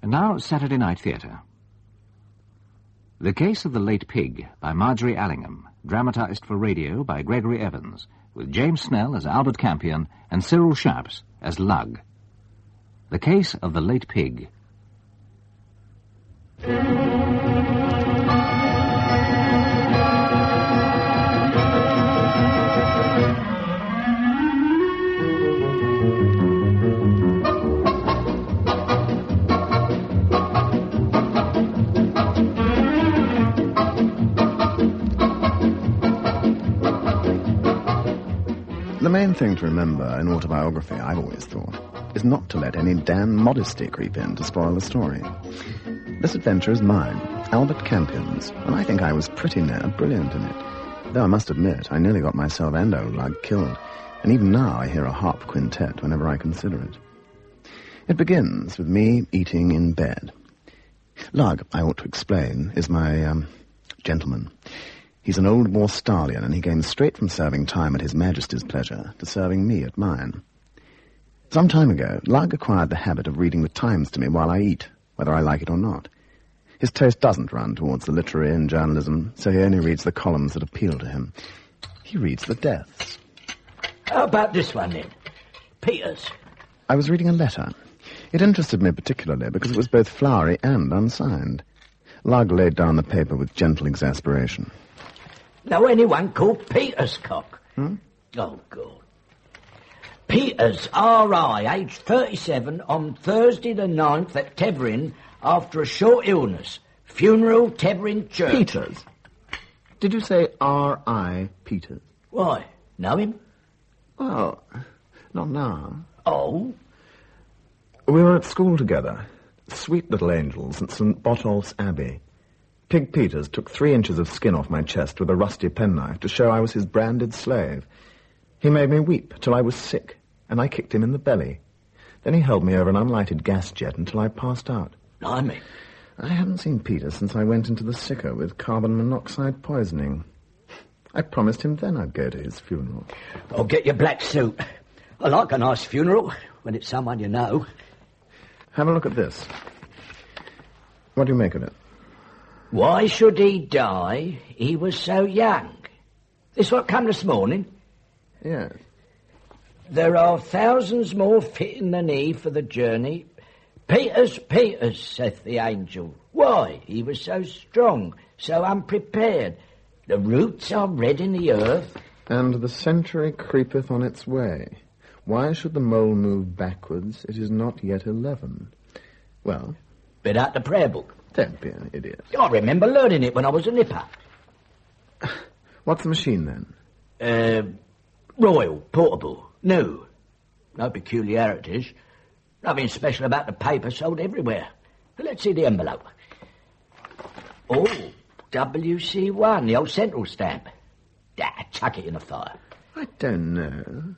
And now, Saturday Night Theatre. The Case of the Late Pig by Margery Allingham, dramatised for radio by Gregory Evans, with James Snell as Albert Campion and Cyril Sharps as Lugg. The Case of the Late Pig. The main thing to remember in autobiography, I've always thought, is not to let any damn modesty creep in to spoil the story. This adventure is mine, Albert Campion's, and I think I was pretty near brilliant in it. Though I must admit, I nearly got myself and old Lugg killed, and even now I hear a harp quintet whenever I consider it. It begins with me eating in bed. Lugg, I ought to explain, is my, gentleman. He's an old war stallion, and he came straight from serving time at His Majesty's pleasure to serving me at mine. Some time ago, Lugg acquired the habit of reading the Times to me while I eat, whether I like it or not. His taste doesn't run towards the literary and journalism, so he only reads the columns that appeal to him. He reads the deaths. How about this one, then? Peters. I was reading a letter. It interested me particularly because it was both flowery and unsigned. Lugg laid down the paper with gentle exasperation. Know anyone called Peters, Cock? Hmm? Oh, God. Peters, R.I., aged 37, on Thursday the 9th at Tevering after a short illness. Funeral, Tevering Church. Peters? Did you say R.I. Peters? Why? Know him? Well, not now. Oh? We were at school together. Sweet little angels at St. Botolph's Abbey. Pig Peters took 3 inches of skin off my chest with a rusty penknife to show I was his branded slave. He made me weep till I was sick, and I kicked him in the belly. Then he held me over an unlighted gas jet until I passed out. Blimey. I haven't seen Peter since I went into the sicker with carbon monoxide poisoning. I promised him then I'd go to his funeral. Oh, get your black suit. I like a nice funeral, when it's someone you know. Have a look at this. What do you make of it? Why should he die? He was so young. This what come this morning? Yes. There are thousands more fitting than he for the journey. Peters, Peters, saith the angel. Why? He was so strong, so unprepared. The roots are red in the earth. And the century creepeth on its way. Why should the mole move backwards? It is not yet 11. Well? Bit out the prayer book. Don't be an idiot. I remember learning it when I was a nipper. What's the machine, then? Royal, portable, new. No peculiarities. Nothing special about the paper, sold everywhere. Let's see the envelope. Oh, WC1, the old central stamp. Chuck it in the fire. I don't know.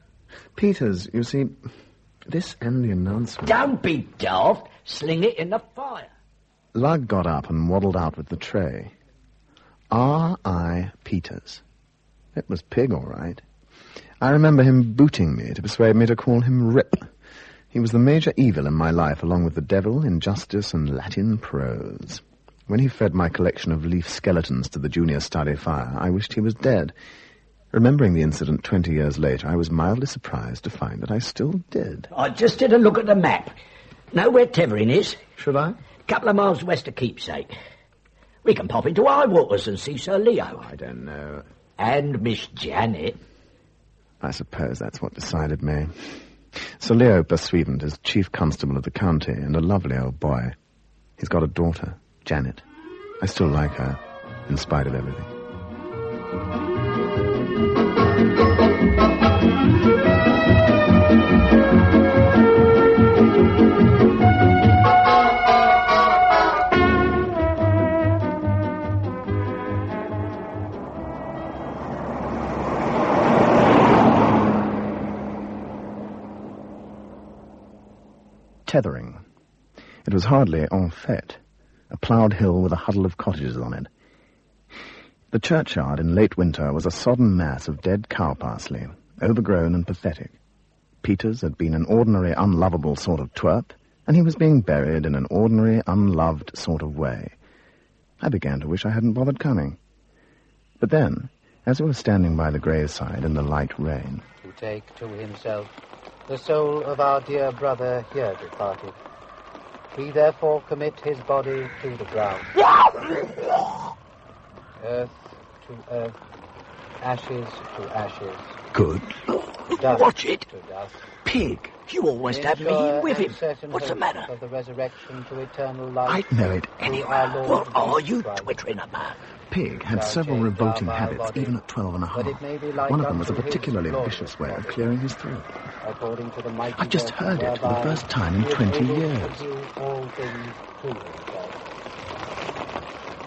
Peters, you see, this and the announcement... Don't be daft. Sling it in the fire. Lugg got up and waddled out with the tray. R.I. Peters. It was Pig, all right. I remember him booting me to persuade me to call him Rip. He was the major evil in my life, along with the devil, injustice, and Latin prose. When he fed my collection of leaf skeletons to the junior study fire, I wished he was dead. Remembering the incident 20 years later, I was mildly surprised to find that I still did. I just did a look at the map. Know where Tevering is? Should I? Couple of miles west of Keepsake. We can pop into Highwaters and see Sir Leo. I don't know. And Miss Janet. I suppose that's what decided me. Sir Leo Pursuivant is chief constable of the county and a lovely old boy. He's got a daughter, Janet. I still like her, in spite of everything. Tethering. It was hardly en fete, a ploughed hill with a huddle of cottages on it. The churchyard in late winter was a sodden mass of dead cow parsley, overgrown and pathetic. Peters had been an ordinary, unlovable sort of twerp, and he was being buried in an ordinary, unloved sort of way. I began to wish I hadn't bothered coming. But then, as we were standing by the graveside in the light rain... To take to himself the soul of our dear brother here departed. We therefore commit his body to the ground. Earth to earth, ashes to ashes. Good. Dust Watch it. to dust. Pig, you always have me in with him. What's the matter? Of the resurrection to eternal life. I'd know it anywhere. What are you twittering about? Pig had several revolting habits, even at 12 and a half. One of them was a particularly vicious way of clearing his throat. I've just heard it for the first time in 20 years.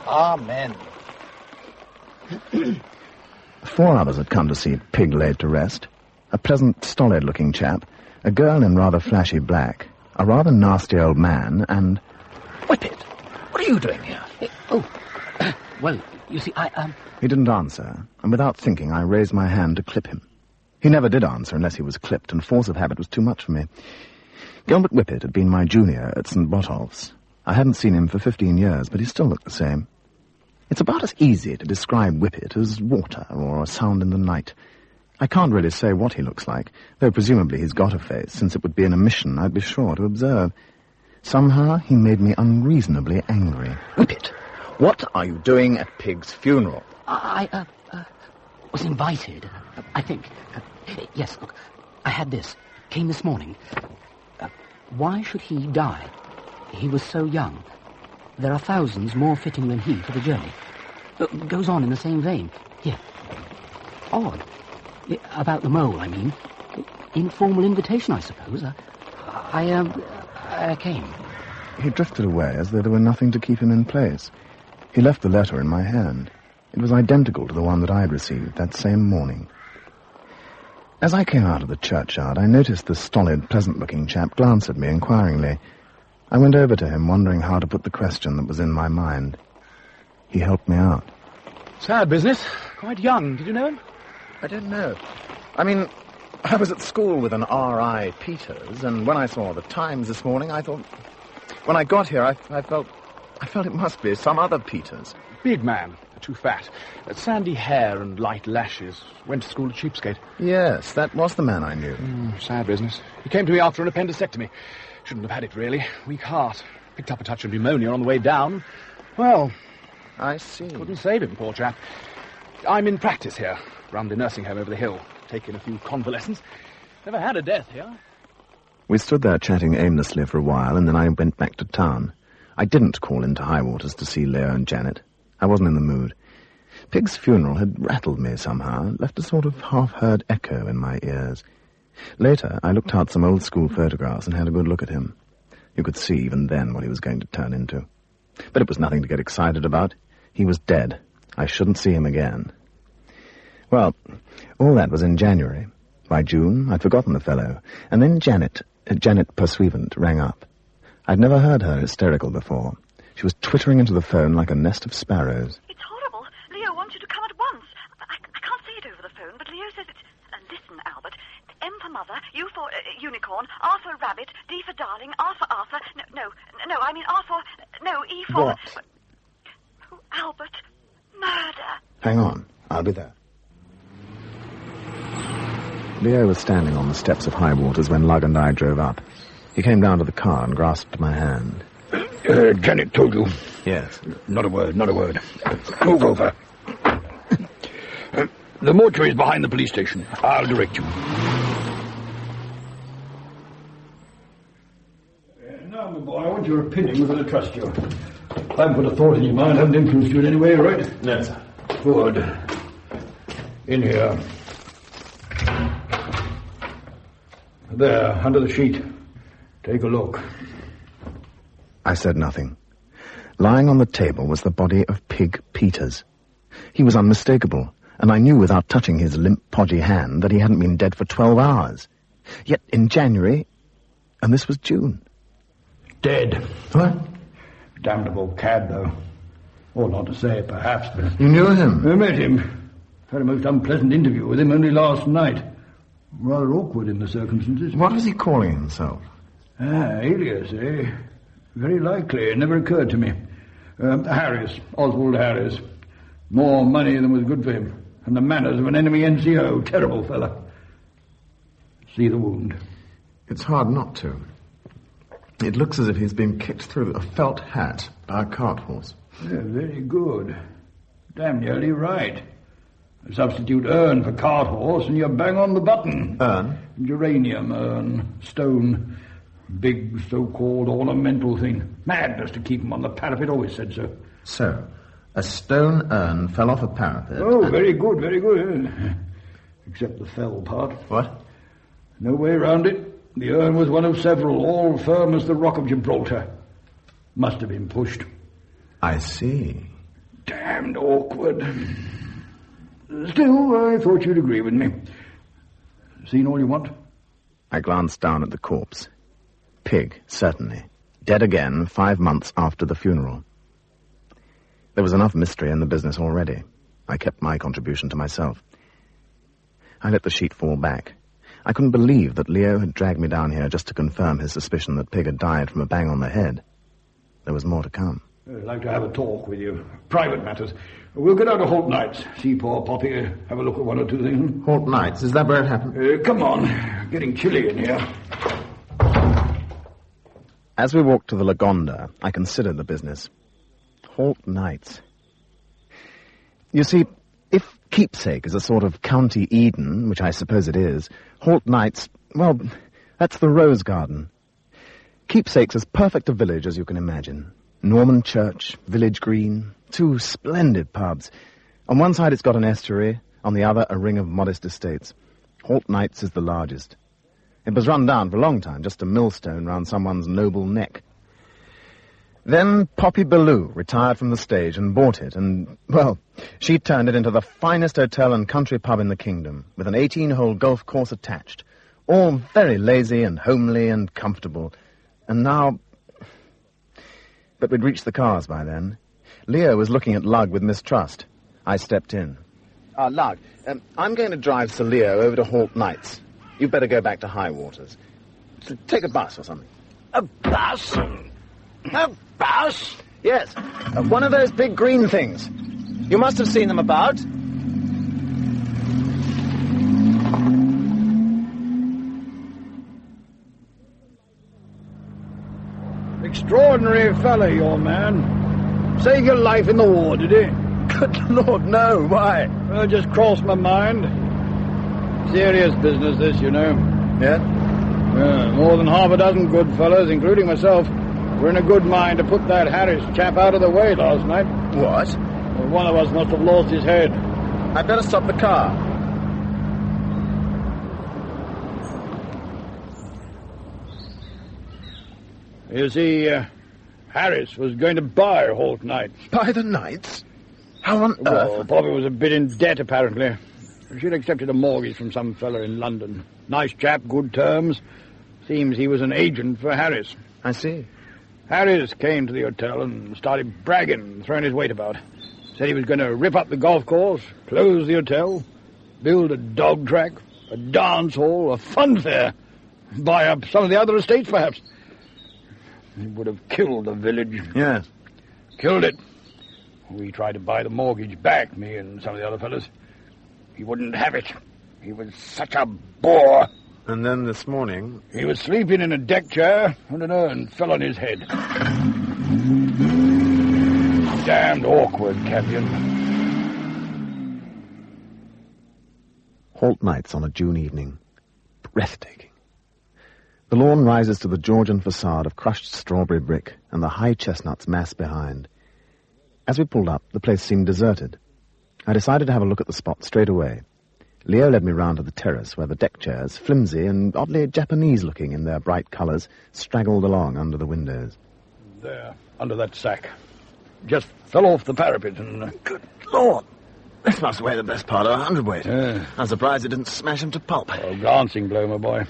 Amen. 4 others had come to see Pig laid to rest. A pleasant, stolid-looking chap, a girl in rather flashy black, a rather nasty old man, and... Whippet, what are you doing here? Well, you see, He didn't answer, and without thinking, I raised my hand to clip him. He never did answer unless he was clipped, and force of habit was too much for me. Gilbert Whippet had been my junior at St. Botolph's. I hadn't seen him for 15 years, but he still looked the same. It's about as easy to describe Whippet as water or a sound in the night. I can't really say what he looks like, though presumably he's got a face, since it would be an omission I'd be sure to observe. Somehow he made me unreasonably angry. Whippet, What are you doing at Pig's funeral? I was invited, I think. Yes, look, I had this. Came this morning. Why should he die? He was so young. There are thousands more fitting than he for the journey. Goes on in the same vein. Here. Odd. About the mole, I mean. Informal invitation, I suppose. I came. He drifted away as though there were nothing to keep him in place. He left the letter in my hand. It was identical to the one that I had received that same morning. As I came out of the churchyard, I noticed the stolid, pleasant-looking chap glance at me inquiringly. I went over to him, wondering how to put the question that was in my mind. He helped me out. Sad business. Quite young. Did you know him? I don't know. I mean, I was at school with an R.I. Peters, and when I saw the Times this morning, I thought... When I got here, I felt it must be some other Peters. Big man. Too fat. Sandy hair and light lashes. Went to school at Cheapskate. Yes, that was the man I knew. Sad business. He came to me after an appendicectomy. Shouldn't have had it, really. Weak heart. Picked up a touch of pneumonia on the way down. Well... I see. Couldn't save him, poor chap. I'm in practice here. Run the nursing home over the hill. Taking a few convalescents. Never had a death here. We stood there chatting aimlessly for a while, and then I went back to town. I didn't call into Highwaters to see Leo and Janet. I wasn't in the mood. Pig's funeral had rattled me somehow, left a sort of half-heard echo in my ears. Later, I looked out some old school photographs and had a good look at him. You could see even then what he was going to turn into. But it was nothing to get excited about. He was dead. I shouldn't see him again. Well, all that was in January. By June, I'd forgotten the fellow. And then Janet Pursuivant, rang up. I'd never heard her hysterical before. She was twittering into the phone like a nest of sparrows. It's horrible. Leo wants you to come at once. I can't say it over the phone, but Leo says it's... listen, Albert. M for mother, U for unicorn, R for rabbit, D for darling, R for Arthur... No, I mean R for... No, E for... What? Oh, Albert, murder. Hang on. I'll be there. Leo was standing on the steps of Highwaters when Lugg and I drove up. He came down to the car and grasped my hand. Janet told you? Yes. Not a word. Move over. The mortuary is behind the police station. I'll direct you. Now, my boy, I want your opinion. We're going to trust you. I haven't put a thought in your mind. I haven't influenced you in any way, right? No, sir. Good. In here. There, under the sheet. Take a look. I said nothing. Lying on the table was the body of Pig Peters. He was unmistakable, and I knew without touching his limp, podgy hand that he hadn't been dead for 12 hours. Yet in January, and this was June. Dead. What? Damnable cad, though. Or not to say it, perhaps, but... You knew him? I met him. Had a most unpleasant interview with him only last night. Rather awkward in the circumstances. What was he calling himself? Alias, eh? Very likely. It never occurred to me. Harris. Oswald Harris. More money than was good for him. And the manners of an enemy NCO. Terrible fella. See the wound. It's hard not to. It looks as if he's been kicked through a felt hat by a cart horse. Yeah, very good. Damn nearly right. A substitute urn for cart horse and you're bang on the button. Urn? Geranium urn. Stone. Big so-called ornamental thing. Madness to keep him on the parapet, always said so. So, a stone urn fell off a parapet. Oh, very good, very good. Except the fell part. What? No way round it. The urn was one of several, all firm as the Rock of Gibraltar. Must have been pushed. I see. Damned awkward. Still, I thought you'd agree with me. Seen all you want? I glanced down at the corpse. Pig, certainly. Dead again 5 months after the funeral. There was enough mystery in the business already. I kept my contribution to myself. I let the sheet fall back. I couldn't believe that Leo had dragged me down here just to confirm his suspicion that Pig had died from a bang on the head. There was more to come. I'd like to have a talk with you. Private matters. We'll go down to Holt Knight's. See poor Poppy. Have a look at one or two things. Holt Knight's? Is that where it happened? Come on. Getting chilly in here. As we walked to the Lagonda, I considered the business. Holt Knight's. You see, if Keepsake is a sort of County Eden, which I suppose it is, Holt Knight's, well, that's the Rose Garden. Keepsake's as perfect a village as you can imagine. Norman Church, Village Green, 2 splendid pubs. On one side it's got an estuary, on the other a ring of modest estates. Holt Knight's is the largest. It was run down for a long time, just a millstone round someone's noble neck. Then Poppy Ballou retired from the stage and bought it, and, well, she turned it into the finest hotel and country pub in the kingdom, with an 18-hole golf course attached. All very lazy and homely and comfortable. And now... But we'd reached the cars by then. Leo was looking at Lugg with mistrust. I stepped in. Lugg, I'm going to drive Sir Leo over to Holt Knight's. You'd better go back to High Waters. Take a bus or something. A bus? A bus? Yes, one of those big green things. You must have seen them about. Extraordinary fellow, your man. Saved your life in the war, did he? Good Lord, no. Why? Well, just crossed my mind. Serious business, this, you know. Yeah? More than half a dozen good fellows, including myself, were in a good mind to put that Harris chap out of the way last night. What? Well, one of us must have lost his head. I'd better stop the car. You see, Harris was going to buy Holt Knight. Buy the Knights? How on Well, earth? Poppy was a bit in debt, apparently. She'd accepted a mortgage from some fella in London. Nice chap, good terms. Seems he was an agent for Harris. I see. Harris came to the hotel and started bragging, throwing his weight about. Said he was going to rip up the golf course, close the hotel, build a dog track, a dance hall, a fun fair, buy up some of the other estates, perhaps. He would have killed the village. Yes. Killed it. We tried to buy the mortgage back, me and some of the other fellas. He wouldn't have it. He was such a bore. And then this morning... He was sleeping in a deck chair, and an urn fell on his head. Damned awkward, Campion. Holt Knight's on a June evening. Breathtaking. The lawn rises to the Georgian facade of crushed strawberry brick and the high chestnuts mass behind. As we pulled up, the place seemed deserted. I decided to have a look at the spot straight away. Leo led me round to the terrace where the deck chairs, flimsy and oddly Japanese-looking in their bright colours, straggled along under the windows. There, under that sack. Just fell off the parapet and... Good Lord! This must weigh the best part of 100 weight. I'm surprised it didn't smash him to pulp. Oh, glancing blow, my boy.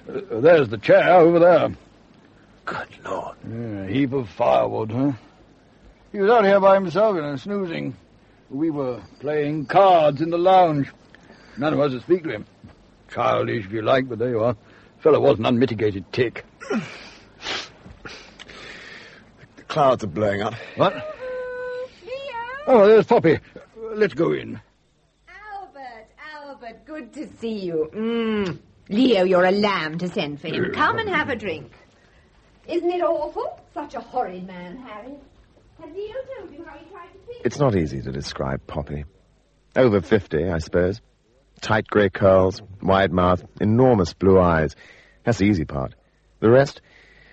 There's the chair over there. Good Lord. Yeah, heap of firewood, huh? He was out here by himself, snoozing. We were playing cards in the lounge. None of us would speak to him. Childish, if you like, but there you are. Fellow was an unmitigated tick. clouds are blowing up. What? Leo! Oh, there's Poppy. Let's go in. Albert, good to see you. Leo, you're a lamb to send for him. Come and have a drink. Isn't it awful? Such a horrid man, Harry. Has Leo told you how he tried to think? It's not easy to describe Poppy. Over 50, I suppose. Tight grey curls, wide mouth, enormous blue eyes. That's the easy part. The rest?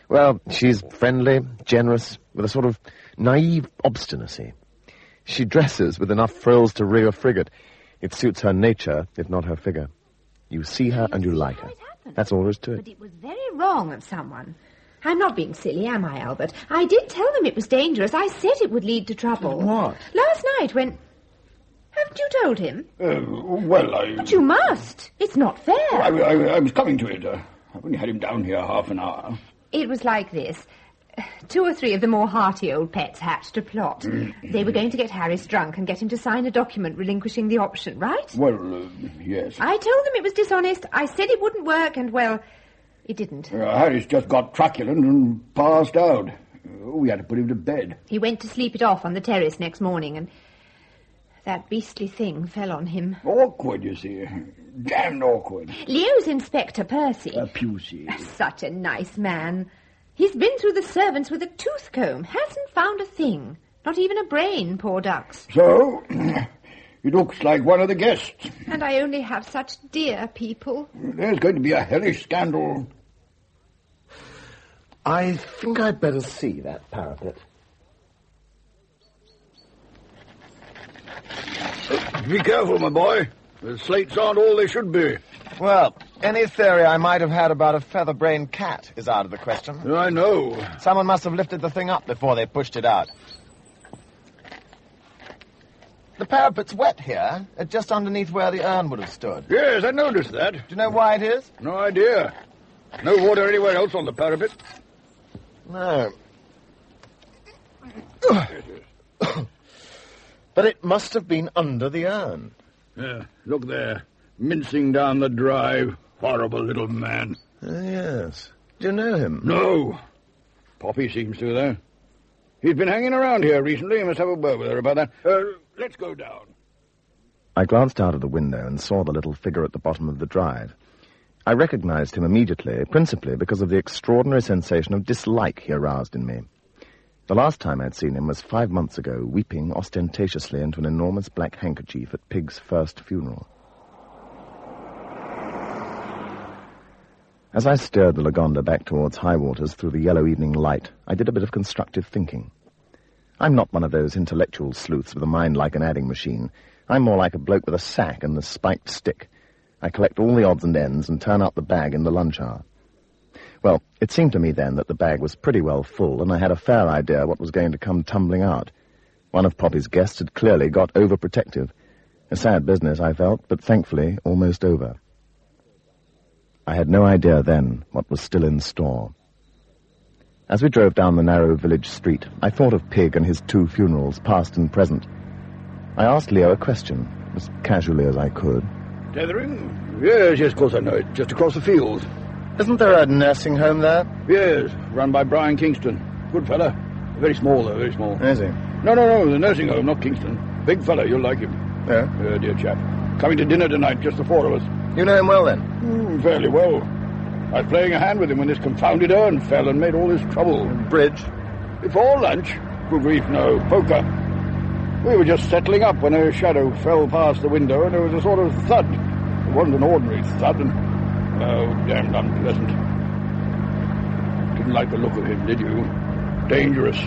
Well, she's friendly, generous, with a sort of naive obstinacy. She dresses with enough frills to rig a frigate. It suits her nature, if not her figure. You see her and you like her. That's all there is to it. But it was very wrong of someone. I'm not being silly, am I, Albert? I did tell them it was dangerous. I said it would lead to trouble. What? Last night when... Haven't you told him? But you must. It's not fair. I was coming to it. I've only had him down here half an hour. It was like this. 2 or 3 of the more hearty old pets hatched a plot. They were going to get Harris drunk and get him to sign a document relinquishing the option, right? Well, yes. I told them it was dishonest. I said it wouldn't work, and, well, it didn't. Harris just got truculent and passed out. We had to put him to bed. He went to sleep it off on the terrace next morning, and that beastly thing fell on him. Awkward, you see. Damned awkward. Leo's Inspector Percy. Pusey. Such a nice man. He's been through the servants with a tooth comb. Hasn't found a thing. Not even a brain, poor ducks. So, he looks like one of the guests. And I only have such dear people. There's going to be a hellish scandal. I think I'd better see that parapet. Be careful, my boy. The slates aren't all they should be. Well, any theory I might have had about a feather-brained cat is out of the question. I know. Someone must have lifted the thing up before they pushed it out. The parapet's wet here, just underneath where the urn would have stood. Yes, I noticed that. Do you know why it is? No idea. No water anywhere else on the parapet. No. But it must have been under the urn. Yeah, look there. Mincing down the drive. Horrible little man. Yes. Do you know him? No. Poppy seems to, though. He's been hanging around here recently. I must have a word with her about that. Let's go down. I glanced out of the window and saw the little figure at the bottom of the drive. I recognized him immediately, principally because of the extraordinary sensation of dislike he aroused in me. The last time I'd seen him was 5 months ago, weeping ostentatiously into an enormous black handkerchief at Pig's first funeral. As I steered the Lagonda back towards high waters through the yellow evening light, I did a bit of constructive thinking. I'm not one of those intellectual sleuths with a mind like an adding machine. I'm more like a bloke with a sack and the spiked stick. I collect all the odds and ends and turn out the bag in the lunch hour. Well, it seemed to me then that the bag was pretty well full, and I had a fair idea what was going to come tumbling out. One of Poppy's guests had clearly got overprotective. A sad business, I felt, but thankfully almost over. I had no idea then what was still in store. As we drove down the narrow village street, I thought of Pig and his 2 funerals, past and present. I asked Leo a question, as casually as I could. Tethering? Yes, of course I know it. Just across the field. Isn't there a nursing home there? Yes, run by Brian Kingston. Good fella. Very small, though, very small. Is he? No, the nursing home, not Kingston. Big fella, you'll like him. Yeah? Dear chap. Coming to dinner tonight, just the 4 of us. You know him well, then? Fairly well. I was playing a hand with him when this confounded urn fell and made all this trouble. Bridge? Before lunch? Good grief, no. Poker. We were just settling up when a shadow fell past the window and there was a sort of thud. It wasn't an ordinary thud and... Oh, damned unpleasant. Didn't like the look of him, did you? Dangerous.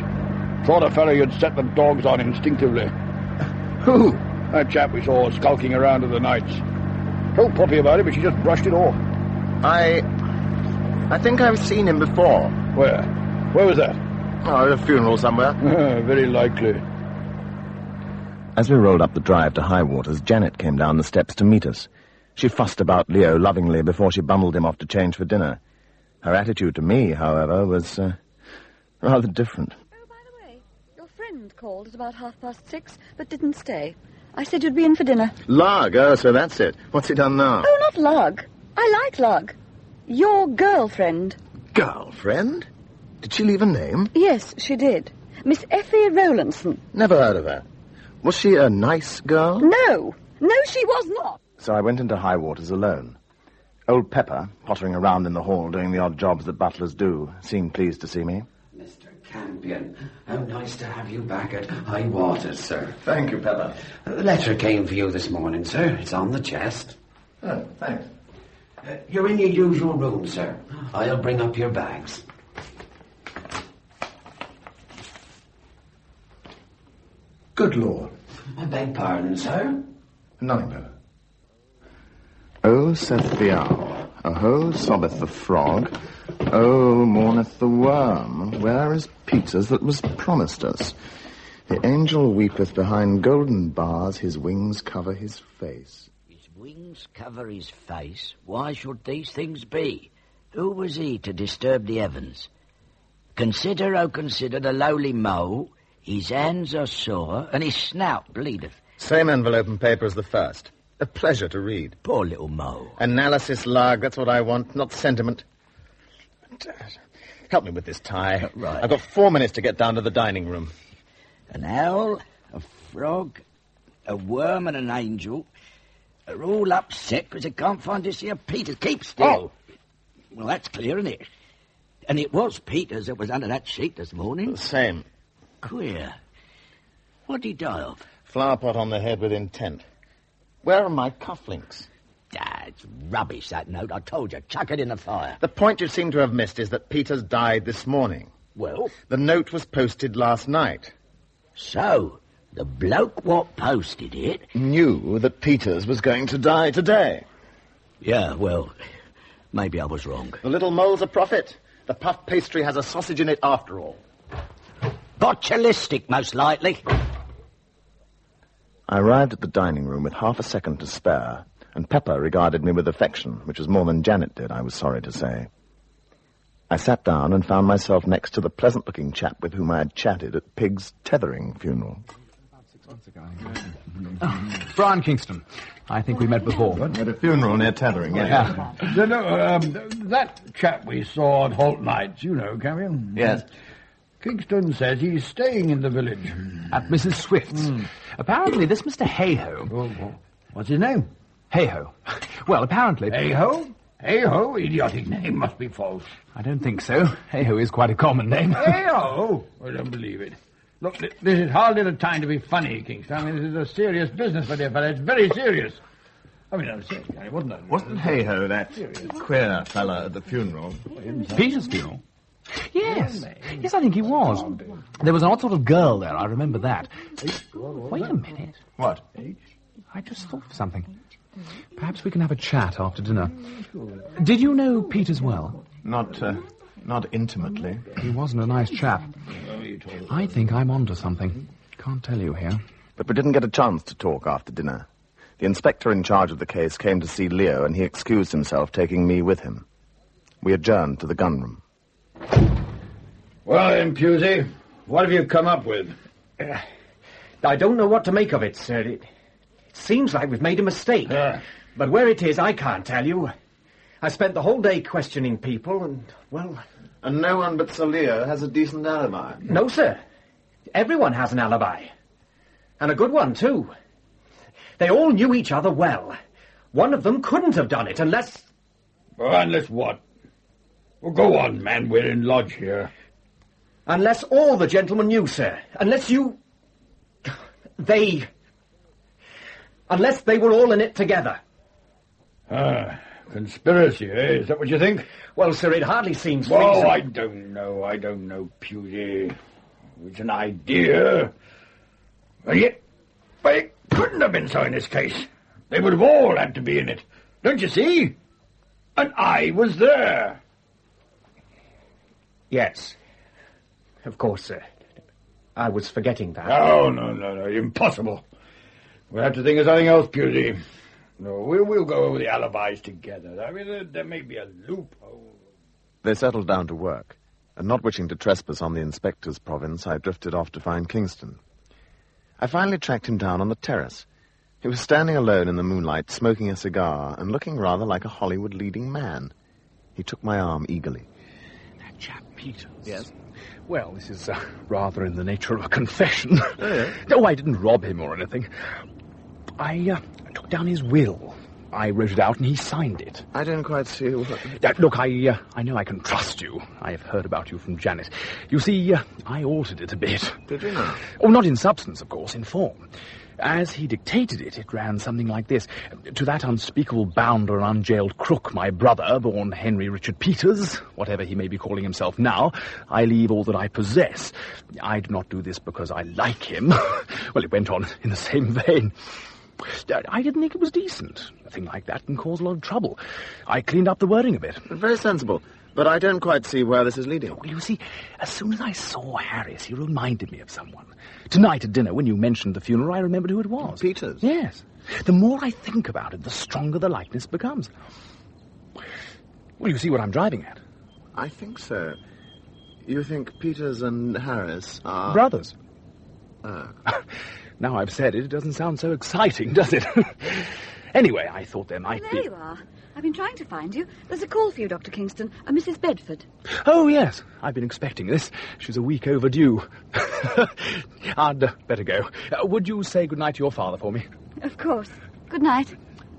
Thought a fellow you'd set the dogs on instinctively. Who? That chap we saw skulking around in the nights. Told Poppy about it, but she just brushed it off. I think I've seen him before. Where? Where was that? Oh, at a funeral somewhere. Very likely. As we rolled up the drive to high waters, Janet came down the steps to meet us. She fussed about Leo lovingly before she bundled him off to change for dinner. Her attitude to me, however, was rather different. Oh, by the way, your friend called at about 6:30, but didn't stay. I said you'd be in for dinner. Lugg, oh, so that's it. What's he done now? Oh, not Lugg. I like Lugg. Your girlfriend. Girlfriend? Did she leave a name? Yes, she did. Miss Effie Rowlandson. Never heard of her. Was she a nice girl? No. No, she was not. So I went into high waters alone. Old Pepper, pottering around in the hall doing the odd jobs that butlers do, seemed pleased to see me. Mr. Campion, how nice to have you back at high waters, sir. Thank you, Pepper. The letter came for you this morning, sir. It's on the chest. Oh, thanks. You're in your usual room, sir. I'll bring up your bags. Good Lord. I beg pardon, sir. Nothing, Pepper. Oh, saith the owl, oh, sobbeth the frog, oh, mourneth the worm, where is Peters that was promised us? The angel weepeth behind golden bars, his wings cover his face. His wings cover his face? Why should these things be? Who was he to disturb the heavens? Consider, oh, consider the lowly mole, his hands are sore, and his snout bleedeth. Same envelope and paper as the first. A pleasure to read. Poor little mole. Analysis, Lugg, that's what I want, not sentiment. Help me with this tie. Right. I've got 4 minutes to get down to the dining room. An owl, a frog, a worm and an angel are all upset because they can't find this here Peters. Keep still. Oh. Well, that's clear, isn't it? And it was Peters that was under that sheet this morning. The same. Queer. What'd he die of? Flower pot on the head with intent. Where are my cufflinks? Ah, it's rubbish, that note. I told you, chuck it in the fire. The point you seem to have missed is that Peters died this morning. Well? The note was posted last night. So, the bloke what posted it... knew that Peters was going to die today. Yeah, well, maybe I was wrong. The little mole's a prophet. The puff pastry has a sausage in it after all. Botulistic, most likely. I arrived at the dining room with half a second to spare, and Pepper regarded me with affection, which was more than Janet did, I was sorry to say. I sat down and found myself next to the pleasant-looking chap with whom I had chatted at Pig's tethering funeral. About 6 months ago. Oh, Brian Kingston. I think we met before. At a funeral near Tethering, yeah. That chap we saw on Holt Nights, you know, Campion? Yes. Kingston says he's staying in the village. At Mrs. Swift's. Apparently, this Mr. Hayho... What's his name? Hayho. Well, apparently... Hayho? Hayho? Idiotic name, must be false. I don't think so. Hayho is quite a common name. Hayho? I don't believe it. Look, this is hardly the time to be funny, Kingston. I mean, this is a serious business, my dear fellow. It's very serious. I mean, I'm serious, wasn't it? Wasn't Hayho that queer fella at the funeral? Peter's funeral? Yes. Yes, I think he was. There was an odd sort of girl there, I remember that. Wait a minute. What? I just thought of something. Perhaps we can have a chat after dinner. Did you know Peters well? Not intimately. He wasn't a nice chap. I think I'm onto something. Can't tell you here. But we didn't get a chance to talk after dinner. The inspector in charge of the case came to see Leo, and he excused himself, taking me with him. We adjourned to the gunroom. Well, then, Pusey, what have you come up with? I don't know what to make of it, sir. It seems like we've made a mistake. But where it is, I can't tell you. I spent the whole day questioning people, and, well... And no one but Sir Leo has a decent alibi? No, sir. Everyone has an alibi. And a good one, too. They all knew each other well. One of them couldn't have done it unless... Well, unless what? Well, go on, man. We're in lodge here. Unless all the gentlemen knew, sir. Unless you... Unless they were all in it together. Conspiracy, eh? Is that what you think? Well, sir, it hardly seems Well, feasible. I don't know, Pusey. It's an idea. But it couldn't have been so in this case. They would have all had to be in it. Don't you see? And I was there. Yes. Of course, sir. I was forgetting that. No. Impossible. We'll have to think of something else, Pusey. No, we'll go over the alibis together. I mean, there may be a loophole. They settled down to work, and not wishing to trespass on the inspector's province, I drifted off to find Kingston. I finally tracked him down on the terrace. He was standing alone in the moonlight, smoking a cigar, and looking rather like a Hollywood leading man. He took my arm eagerly. That chap Peters. Yes? Well, this is rather in the nature of a confession. Oh, yeah? No, I didn't rob him or anything. I took down his will. I wrote it out and he signed it. I don't quite see what... Look, I know I can trust you. I have heard about you from Janet. You see, I altered it a bit. Did you now? Oh, not in substance, of course, in form. As he dictated it, it ran something like this. To that unspeakable bounder and unjailed crook, my brother, born Henry Richard Peters, whatever he may be calling himself now, I leave all that I possess. I do not do this because I like him. Well, it went on in the same vein. I didn't think it was decent. A thing like that can cause a lot of trouble. I cleaned up the wording a bit. Very sensible. But I don't quite see where this is leading. Well, you see, as soon as I saw Harris, he reminded me of someone. Tonight at dinner, when you mentioned the funeral, I remembered who it was. Peters? Yes. The more I think about it, the stronger the likeness becomes. Well, you see what I'm driving at? I think so. You think Peters and Harris are... brothers. Now I've said it, it doesn't sound so exciting, does it? Anyway, I thought there might be... There you are. I've been trying to find you. There's a call for you, Dr. Kingston. A Mrs. Bedford. Oh, yes. I've been expecting this. She's a week overdue. I'd better go. Would you say goodnight to your father for me? Of course. Good night.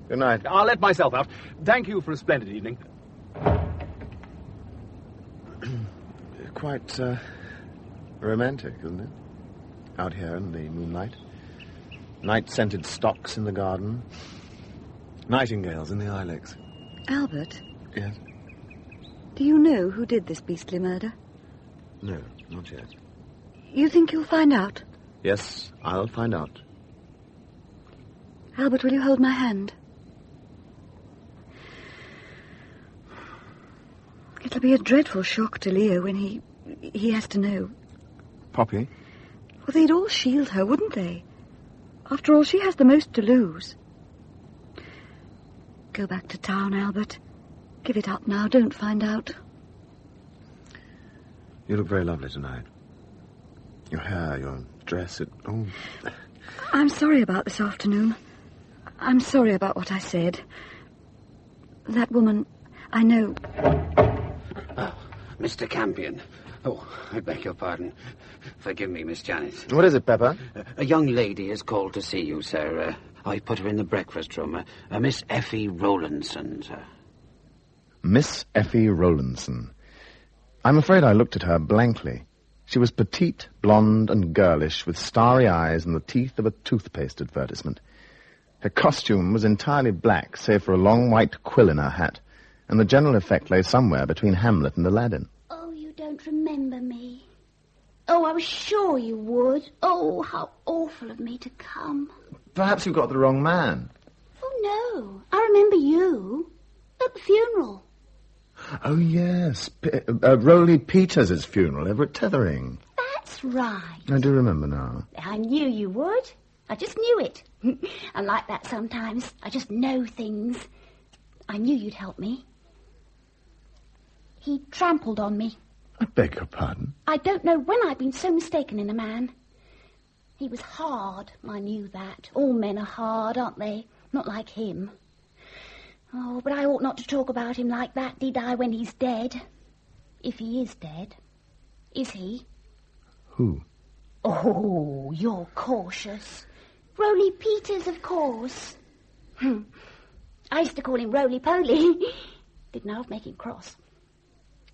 Good night. I'll let myself out. Thank you for a splendid evening. Quite, romantic, isn't it? Out here in the moonlight. Night-scented stocks in the garden. Nightingales in the ilex. Albert? Yes? Do you know who did this beastly murder? No, not yet. You think you'll find out? Yes, I'll find out. Albert, will you hold my hand? It'll be a dreadful shock to Leo when he has to know. Poppy? Well, they'd all shield her, wouldn't they? After all, she has the most to lose. Go back to town, Albert. Give it up now. Don't find out. You look very lovely tonight. Your hair, your dress, it... Oh. I'm sorry about this afternoon. I'm sorry about what I said. That woman, I know... Mr. Campion. Oh, I beg your pardon. Forgive me, Miss Janet. What is it, Pepper? A young lady has called to see you, sir. I put her in the breakfast room. A Miss Effie Rowlandson, sir. Miss Effie Rowlandson. I'm afraid I looked at her blankly. She was petite, blonde, and girlish, with starry eyes and the teeth of a toothpaste advertisement. Her costume was entirely black, save for a long white quill in her hat, and the general effect lay somewhere between Hamlet and Aladdin. Oh, you don't remember me. Oh, I was sure you would. Oh, how awful of me to come. Perhaps you've got the wrong man. Oh, no. I remember you. At the funeral. Oh, yes. Rowley Peters' funeral over at Tethering. That's right. I do remember now. I knew you would. I just knew it. I'm like that sometimes. I just know things. I knew you'd help me. He trampled on me. I beg your pardon? I don't know when I've been so mistaken in a man. He was hard, I knew that. All men are hard, aren't they? Not like him. Oh, but I ought not to talk about him like that, did I, when he's dead? If he is dead. Is he? Who? Oh, you're cautious. Rowley Peters, of course. I used to call him Roly-Poly. Didn't I make him cross.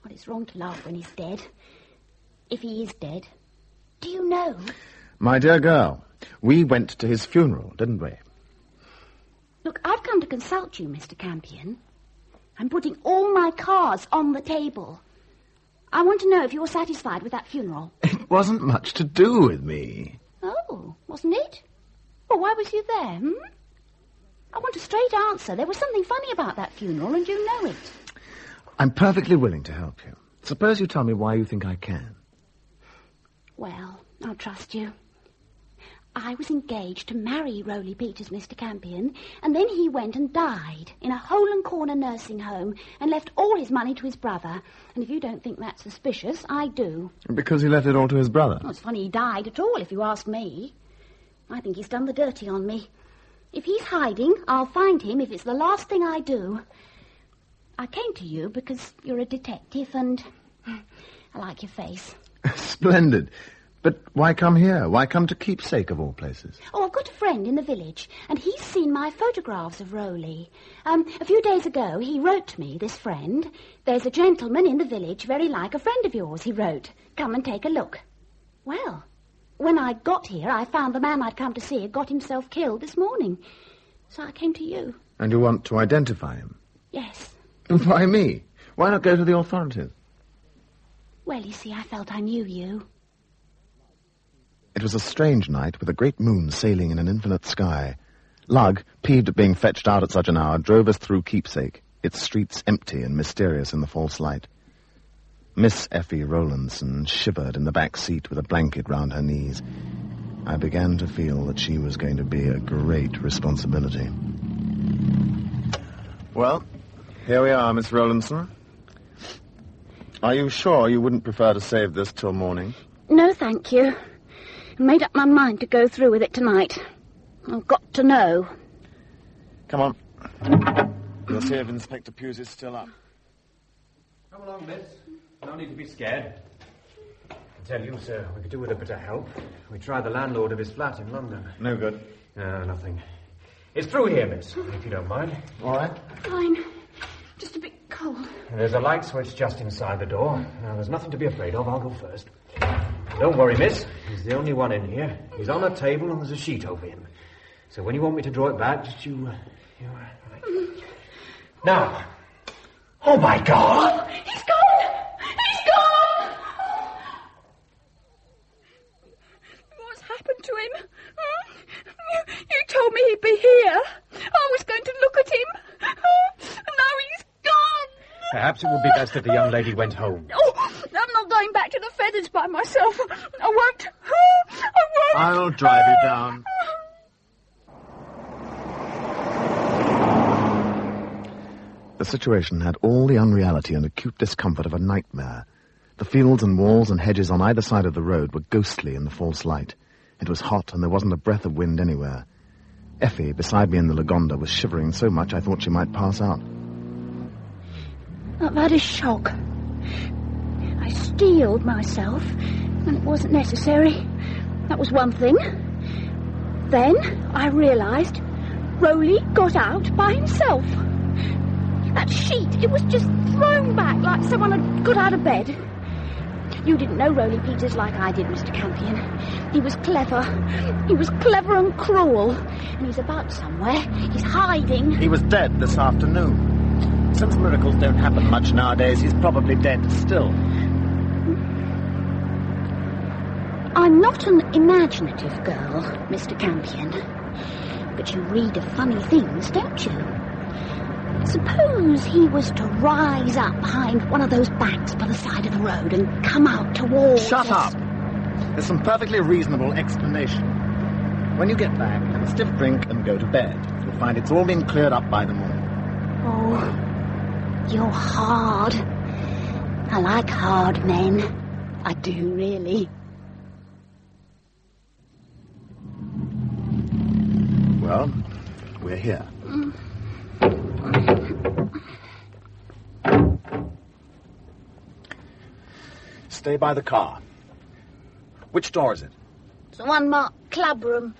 Well, it's wrong to laugh when he's dead. If he is dead. Do you know? My dear girl, we went to his funeral, didn't we? Look, I've come to consult you, Mr. Campion. I'm putting all my cards on the table. I want to know if you're satisfied with that funeral. It wasn't much to do with me. Oh, wasn't it? Well, why was you there, I want a straight answer. There was something funny about that funeral, and you know it. I'm perfectly willing to help you. Suppose you tell me why you think I can. Well, I'll trust you. I was engaged to marry Rowley Peters, Mr. Campion, and then he went and died in a hole-and-corner nursing home and left all his money to his brother. And if you don't think that's suspicious, I do. Because he left it all to his brother? Well, it's funny he died at all, if you ask me. I think he's done the dirty on me. If he's hiding, I'll find him if it's the last thing I do. I came to you because you're a detective and I like your face. Splendid. But why come here? Why come to Keepsake, of all places? Oh, I've got a friend in the village, and he's seen my photographs of Rowley. A few days ago, he wrote to me, this friend. There's a gentleman in the village very like a friend of yours, he wrote. Come and take a look. Well, when I got here, I found the man I'd come to see had got himself killed this morning. So I came to you. And you want to identify him? Yes. Why me? Why not go to the authorities? Well, you see, I felt I knew you. It was a strange night with a great moon sailing in an infinite sky. Lugg, peeved at being fetched out at such an hour, drove us through Keepsake, its streets empty and mysterious in the false light. Miss Effie Rowlandson shivered in the back seat with a blanket round her knees. I began to feel that she was going to be a great responsibility. Well, here we are, Miss Rowlandson. Are you sure you wouldn't prefer to save this till morning? No, thank you. I made up my mind to go through with it tonight. I've got to know. Come on. We'll see if Inspector Pusey's still up. Come along, miss. No need to be scared. I tell you, sir, we could do with a bit of help. We tried the landlord of his flat in London. No good. No, nothing. It's through here, miss, if you don't mind. All right. Fine. Just a bit cold. There's a light switch just inside the door. Now, there's nothing to be afraid of. I'll go first. Don't worry, miss. He's the only one in here. He's on a table and there's a sheet over him. So when you want me to draw it back, just you right. Now. Oh, my God! Oh, he's gone! He's gone! What's happened to him? You told me he'd be here. I was going to look at him. And now he's gone. Perhaps it would be best if the young lady went home. Oh, I'm not going back to the Feathers by myself. I won't. I won't. I'll drive you down. The situation had all the unreality and acute discomfort of a nightmare. The fields and walls and hedges on either side of the road were ghostly in the false light. It was hot, and there wasn't a breath of wind anywhere. Effie, beside me in the Lagonda, was shivering so much I thought she might pass out. I've had a shock. I steeled myself, and it wasn't necessary. That was one thing. Then I realised Rowley got out by himself. That sheet, it was just thrown back like someone had got out of bed. You didn't know Rowley Peters like I did, Mr. Campion. He was clever. He was clever and cruel. And he's about somewhere. He's hiding. He was dead this afternoon. Since miracles don't happen much nowadays, he's probably dead still. I'm not an imaginative girl, Mr. Campion. But you read of funny things, don't you? Suppose he was to rise up behind one of those banks by the side of the road and come out towards Shut us. up! There's some perfectly reasonable explanation. When you get back, have a stiff drink and go to bed. You'll find it's all been cleared up by the morning. Oh, you're hard. I like hard men. I do, really. Well, we're here. Stay by the car. Which door is it? It's the one marked club room.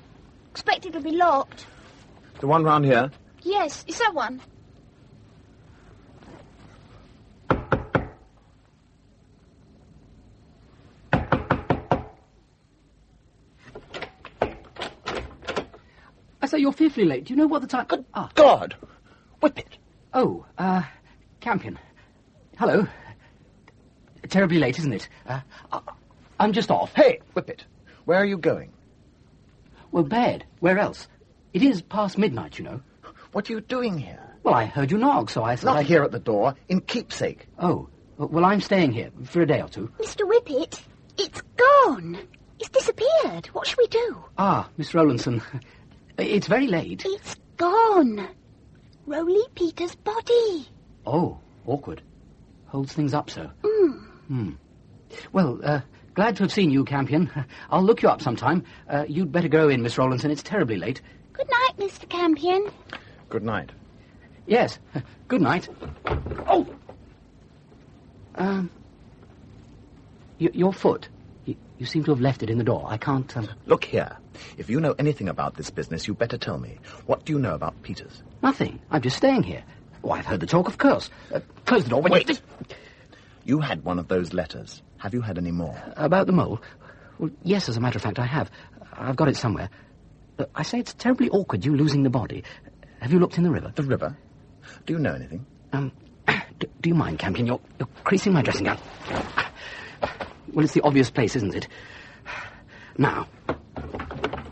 Expect it'll be locked. The one round here? Yes, it's that one. I say, you're fearfully late. Do you know what the time... Good God! Whip it! Oh, Campion. Hello. Terribly late, isn't it? I'm just off. Hey, Whip it. Where are you going? Well, bed. Where else? It is past midnight, you know. What are you doing here? Well, I heard you knock, so I thought Not here at the door, in Keepsake. Oh, well, I'm staying here for a day or two. Mr. Whippet, it's gone. It's disappeared. What shall we do? Ah, Miss Rowlandson. It's very late. It's gone. Rowley Peters' body. Oh, awkward. Holds things up so. Hmm. Well, glad to have seen you, Campion. I'll look you up sometime. You'd better go in, Miss Rowlandson. It's terribly late. Good night, Mr. Campion. Good night. Yes, good night. Oh! Your foot. You seem to have left it in the door. I can't... Look here. If you know anything about this business, you better tell me. What do you know about Peters? Nothing. I'm just staying here. Oh, I've heard the talk, of course. Close the door when Wait. You had one of those letters. Have you had any more? About the mole? Well, yes, as a matter of fact, I have. I've got it somewhere. I say it's terribly awkward, you losing the body. Have you looked in the river? The river? Do you know anything? Do you mind, Campion? You're creasing my dressing gown. Well, it's the obvious place, isn't it? Now.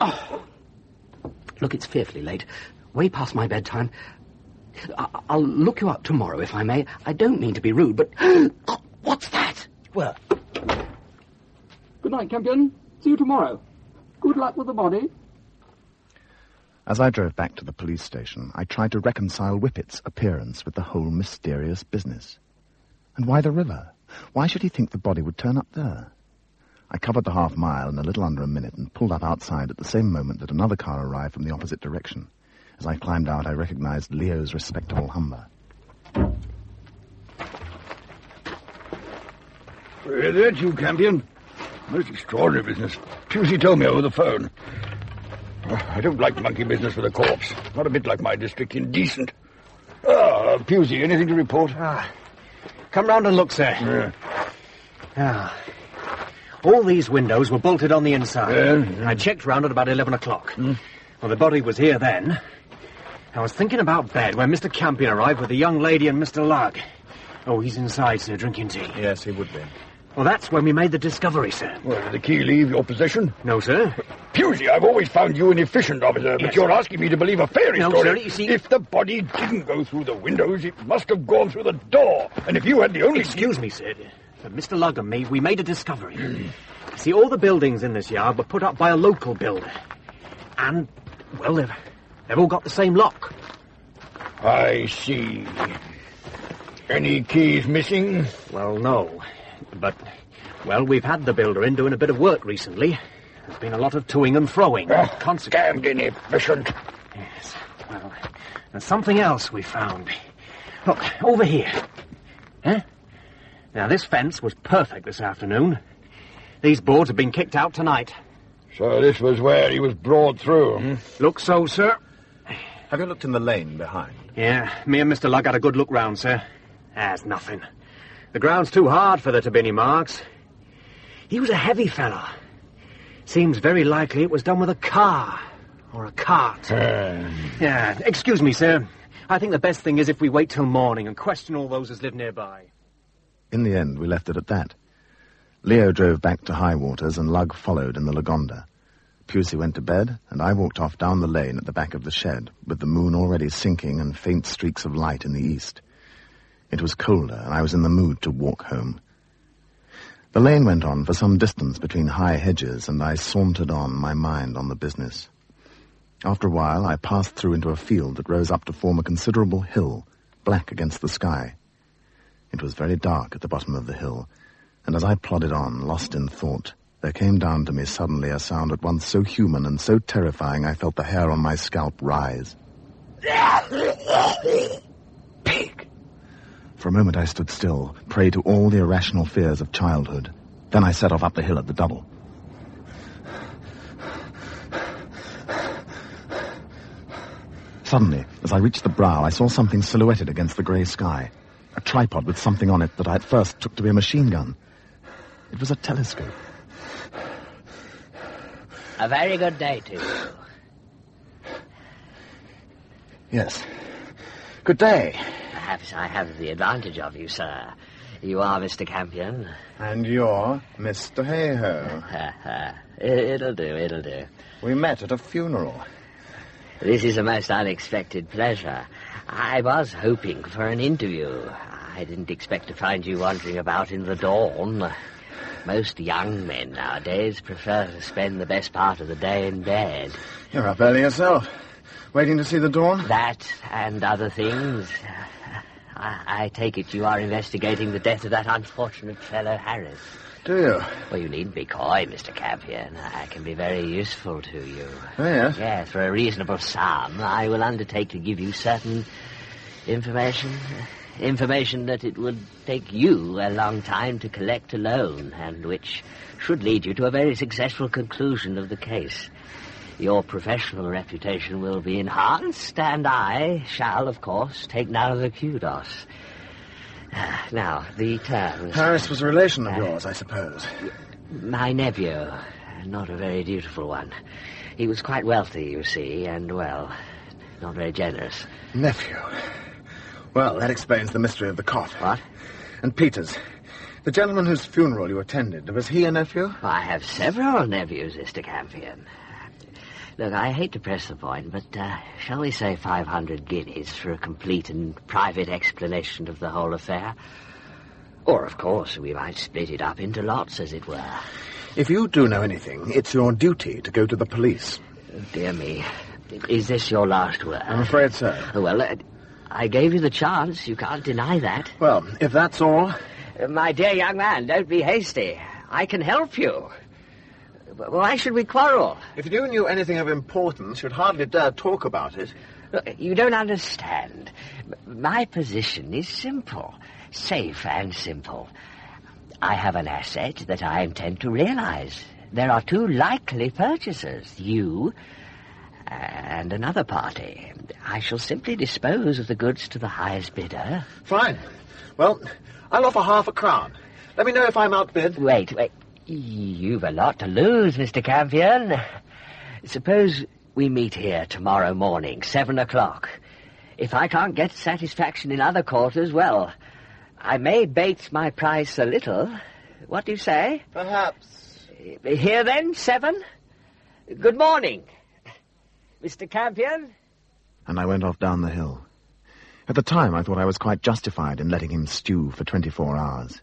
Oh. Look, it's fearfully late. Way past my bedtime. I'll look you up tomorrow, if I may. I don't mean to be rude, but... Oh, what's that? Well... Good night, Campion. See you tomorrow. Good luck with the body. As I drove back to the police station, I tried to reconcile Whippet's appearance with the whole mysterious business. And why the river? Why should he think the body would turn up there? I covered the half-mile in a little under a minute and pulled up outside at the same moment that another car arrived from the opposite direction. As I climbed out, I recognized Leo's respectable Humber. Is that you, Campion? Most extraordinary business. Pusey told me over the phone. I don't like monkey business with a corpse. Not a bit like my district, indecent. Pusey, anything to report? Come round and look, sir. All these windows were bolted on the inside. I checked round at about 11 o'clock. Well, the body was here then. I was thinking about bed when Mr. Campion arrived with the young lady and Mr. Lugg. Oh, he's inside, sir, drinking tea. Yes, he would be. Well, that's when we made the discovery, sir. Well, did the key leave your possession? No, sir. Pusey, I've always found you an efficient officer, but you're asking me to believe a fairy story. No, sir, you see... If the body didn't go through the windows, it must have gone through the door. And if you had the only... Excuse me, sir. But Mr. Lugg and me, we made a discovery. See, all the buildings in this yard were put up by a local builder. And, well, they've all got the same lock. I see. Any keys missing? Well, no. But, well, we've had the builder in doing a bit of work recently. There's been a lot of toing and froing. Damned inefficient. Yes. Well, there's something else we found. Look, over here. Huh? Now, this fence was perfect this afternoon. These boards have been kicked out tonight. So this was where he was brought through, Looks so, sir. Have you looked in the lane behind? Yeah, me and Mr. Lugg had a good look round, sir. There's nothing. The ground's too hard for there to be any marks. He was a heavy fella. Seems very likely it was done with a car or a cart. Yeah, excuse me, sir. I think the best thing is if we wait till morning and question all those as live nearby. In the end, we left it at that. Leo drove back to High Waters and Lugg followed in the Lagonda. Pusey went to bed, and I walked off down the lane at the back of the shed, with the moon already sinking and faint streaks of light in the east. It was colder, and I was in the mood to walk home. The lane went on for some distance between high hedges, and I sauntered on, my mind on the business. After a while, I passed through into a field that rose up to form a considerable hill, black against the sky. It was very dark at the bottom of the hill, and as I plodded on, lost in thought, there came down to me suddenly a sound at once so human and so terrifying I felt the hair on my scalp rise. Pig! For a moment I stood still, prey to all the irrational fears of childhood. Then I set off up the hill at the double. Suddenly, as I reached the brow, I saw something silhouetted against the grey sky. A tripod with something on it that I at first took to be a machine gun. It was a telescope. A very good day to you. Yes. Good day. Perhaps I have the advantage of you, sir. You are Mr. Campion. And you're Mr. Hay-Ho. It'll do. We met at a funeral. This is a most unexpected pleasure. I was hoping for an interview. I didn't expect to find you wandering about in the dawn. Most young men nowadays prefer to spend the best part of the day in bed. You're up early yourself. Waiting to see the dawn? That and other things. I take it you are investigating the death of that unfortunate fellow Harris. Do you? Well, you needn't be coy, Mr. Campion. I can be very useful to you. Oh, yes? Yes, for a reasonable sum, I will undertake to give you certain information. Information that it would take you a long time to collect alone, and which should lead you to a very successful conclusion of the case. Your professional reputation will be enhanced, and I shall, of course, take none of the kudos. Now, the terms... Harris was a relation of yours, I suppose. My nephew. Not a very dutiful one. He was quite wealthy, you see, and, well, not very generous. Nephew. Well, that explains the mystery of the cough. What? And Peters. The gentleman whose funeral you attended, was he a nephew? I have several nephews, Mr. Campion. Look, I hate to press the point, but shall we say 500 guineas for a complete and private explanation of the whole affair? Or, of course, we might split it up into lots, as it were. If you do know anything, it's your duty to go to the police. Oh, dear me. Is this your last word? I'm afraid so. Well, I gave you the chance. You can't deny that. Well, if that's all... My dear young man, don't be hasty. I can help you. Why should we quarrel? If you knew anything of importance, you'd hardly dare talk about it. Look, you don't understand. My position is simple. Safe and simple. I have an asset that I intend to realize. There are two likely purchasers, you and another party. I shall simply dispose of the goods to the highest bidder. Fine. Well, I'll offer half a crown. Let me know if I'm outbid. Wait. You've a lot to lose, Mr. Campion. Suppose we meet here tomorrow morning, 7 o'clock. If I can't get satisfaction in other quarters, well, I may bate my price a little. What do you say? Perhaps. Here then, 7? Good morning, Mr. Campion. And I went off down the hill. At the time, I thought I was quite justified in letting him stew for 24 hours.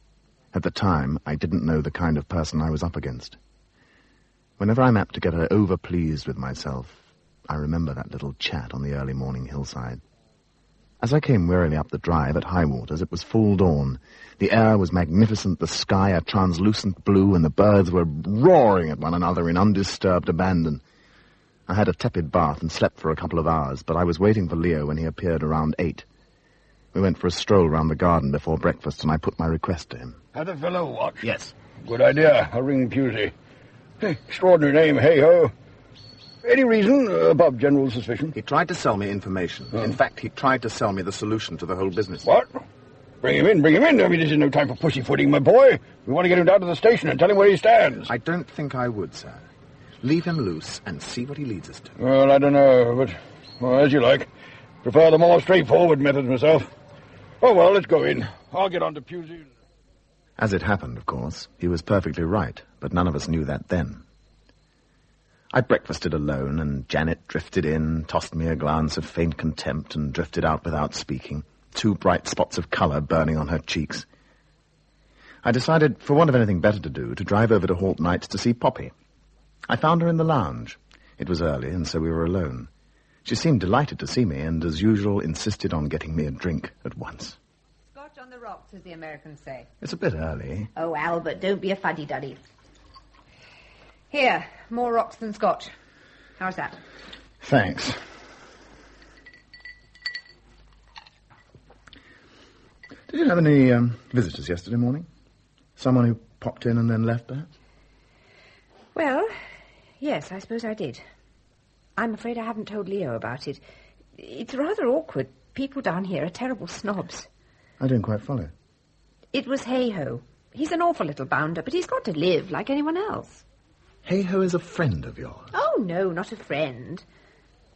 At the time, I didn't know the kind of person I was up against. Whenever I'm apt to get over-pleased with myself, I remember that little chat on the early morning hillside. As I came wearily up the drive at high waters, it was full dawn. The air was magnificent, the sky a translucent blue, and the birds were roaring at one another in undisturbed abandon. I had a tepid bath and slept for a couple of hours, but I was waiting for Leo when he appeared around 8. We went for a stroll round the garden before breakfast, and I put my request to him. Had a fellow watch? Yes. Good idea. I'll ring Pusey. Extraordinary name, hey-ho. Any reason above general suspicion? He tried to sell me information. In fact, he tried to sell me the solution to the whole business. What? Bring him in. I mean, this is no time for pussyfooting, my boy. We want to get him down to the station and tell him where he stands. I don't think I would, sir. Leave him loose and see what he leads us to. Well, I don't know, but, well, as you like. Prefer the more straightforward methods myself. Oh, well, let's go in. I'll get on to Pusey. As it happened, of course, he was perfectly right, but none of us knew that then. I breakfasted alone, and Janet drifted in, tossed me a glance of faint contempt, and drifted out without speaking, 2 bright spots of colour burning on her cheeks. I decided, for want of anything better to do, to drive over to Halt Nights to see Poppy. I found her in the lounge. It was early, and so we were alone. She seemed delighted to see me, and, as usual, insisted on getting me a drink at once. Scotch on the rocks, as the Americans say. It's a bit early. Oh, Albert, don't be a fuddy-duddy. Here, more rocks than Scotch. How's that? Thanks. Did you have any visitors yesterday morning? Someone who popped in and then left, perhaps? Well, yes, I suppose I did. I'm afraid I haven't told Leo about it. It's rather awkward. People down here are terrible snobs. I don't quite follow. It was Hey-Ho. He's an awful little bounder, but he's got to live like anyone else. Hey-Ho is a friend of yours? Oh, no, not a friend.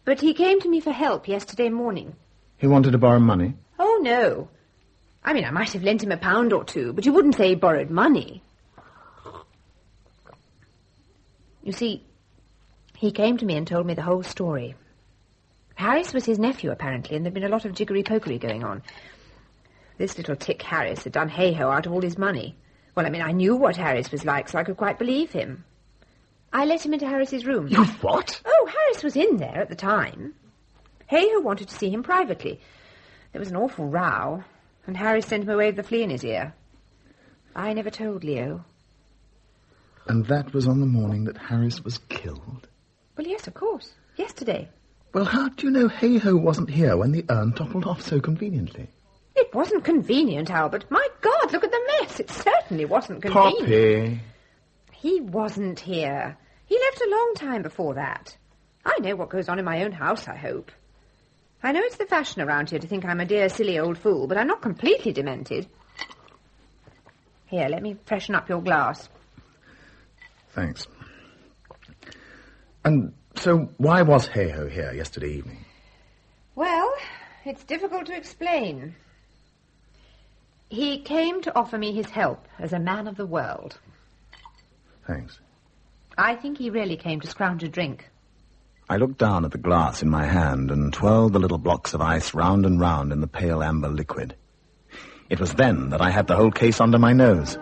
But he came to me for help yesterday morning. He wanted to borrow money? Oh, no. I mean, I might have lent him £1 or 2, but you wouldn't say he borrowed money. You see, he came to me and told me the whole story. Harris was his nephew, apparently, and there'd been a lot of jiggery-pokery going on. This little tick Harris had done Hey-Ho out of all his money. Well, I mean, I knew what Harris was like, so I could quite believe him. I let him into Harris's room. You what? Oh, Harris was in there at the time. Hey-Ho wanted to see him privately. There was an awful row, and Harris sent him away with the flea in his ear. I never told Leo. And that was on the morning that Harris was killed? Well, yes, of course. Yesterday. Well, how do you know Hey-Ho wasn't here when the urn toppled off so conveniently? It wasn't convenient, Albert. My God, look at the mess. It certainly wasn't convenient. Poppy. He wasn't here. He left a long time before that. I know what goes on in my own house, I hope. I know it's the fashion around here to think I'm a dear, silly old fool, but I'm not completely demented. Here, let me freshen up your glass. Thanks. And so why was Hay-Ho here yesterday evening? Well, it's difficult to explain. He came to offer me his help as a man of the world. Thanks. I think he really came to scrounge a drink. I looked down at the glass in my hand and twirled the little blocks of ice round and round in the pale amber liquid. It was then that I had the whole case under my nose.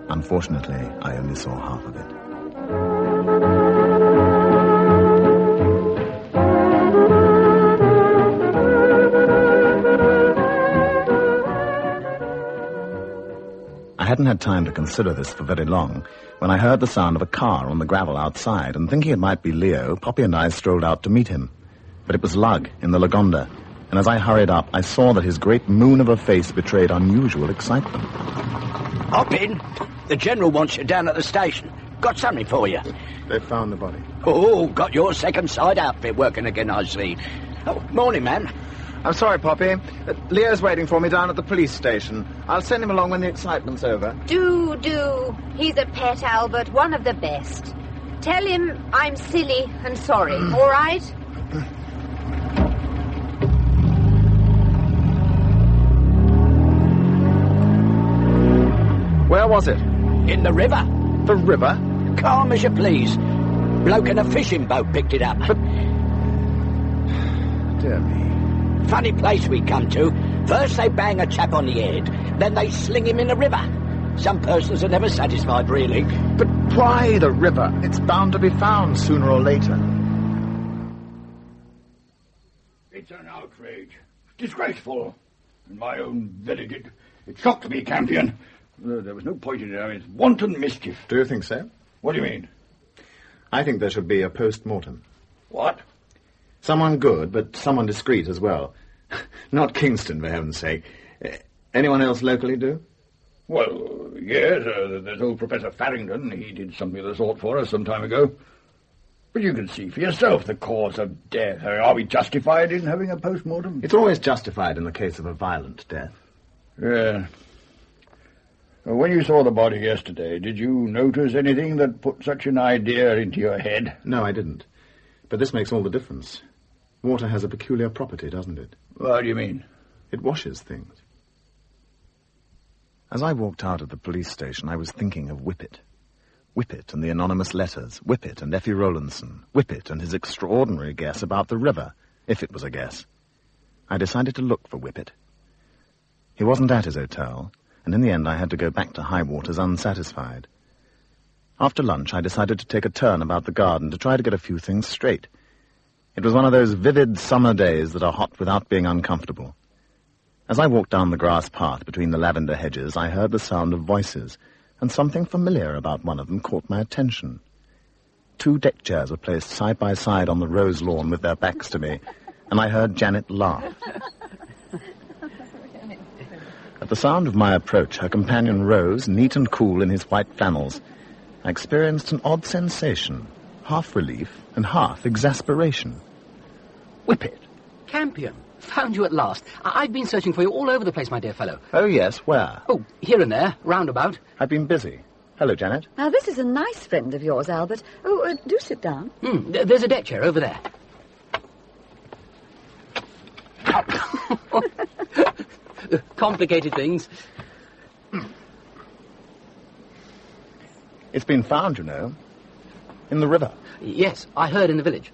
Unfortunately, I only saw half of it. I hadn't had time to consider this for very long when I heard the sound of a car on the gravel outside, and thinking it might be Leo, Poppy and I strolled out to meet him. But it was Lugg in the Lagonda, and as I hurried up, I saw that his great moon of a face betrayed unusual excitement. Hop in. The General wants you down at the station. Got something for you. They've found the body. Oh, got your second side outfit working again, I see. Oh, morning, man. I'm sorry, Poppy. Leo's waiting for me down at the police station. I'll send him along when the excitement's over. Do. He's a pet, Albert, one of the best. Tell him I'm silly and sorry, all right? Where was it? In the river. The river? Calm as you please. Bloke in a fishing boat picked it up. But... dear me. Funny place we come to. First they bang a chap on the head, then they sling him in the river. Some persons are never satisfied, really. But why the river? It's bound to be found sooner or later. It's an outrage. Disgraceful. In my own village, it shocked me, Campion. There was no point in it. I mean, it's wanton mischief. Do you think so? What do you mean? I think there should be a post-mortem. What? Someone good, but someone discreet as well. Not Kingston, for heaven's sake. Anyone else locally do? Well, yes, there's old Professor Farrington. He did something of the sort for us some time ago. But you can see for yourself the cause of death. Are we justified in having a post-mortem? It's always justified in the case of a violent death. Yeah. When you saw the body yesterday, did you notice anything that put such an idea into your head? No, I didn't. But this makes all the difference. Water has a peculiar property, doesn't it? What do you mean? It washes things. As I walked out of the police station, I was thinking of Whippet. Whippet and the anonymous letters, Whippet and Effie Rowlandson, Whippet and his extraordinary guess about the river, if it was a guess. I decided to look for Whippet. He wasn't at his hotel, and in the end I had to go back to High Waters unsatisfied. After lunch, I decided to take a turn about the garden to try to get a few things straight. It was one of those vivid summer days that are hot without being uncomfortable. As I walked down the grass path between the lavender hedges, I heard the sound of voices, and something familiar about one of them caught my attention. 2 deck chairs were placed side by side on the rose lawn with their backs to me, and I heard Janet laugh. At the sound of my approach, her companion rose, neat and cool in his white flannels. I experienced an odd sensation, half relief and half exasperation. Whippet! Campion! Found you at last. I've been searching for you all over the place, my dear fellow. Oh, yes, where? Oh, here and there, roundabout. I've been busy. Hello, Janet. Now, this is a nice friend of yours, Albert. Oh, do sit down. There's a deck chair over there. Complicated things. It's been found, you know, in the river. Yes, I heard in the village.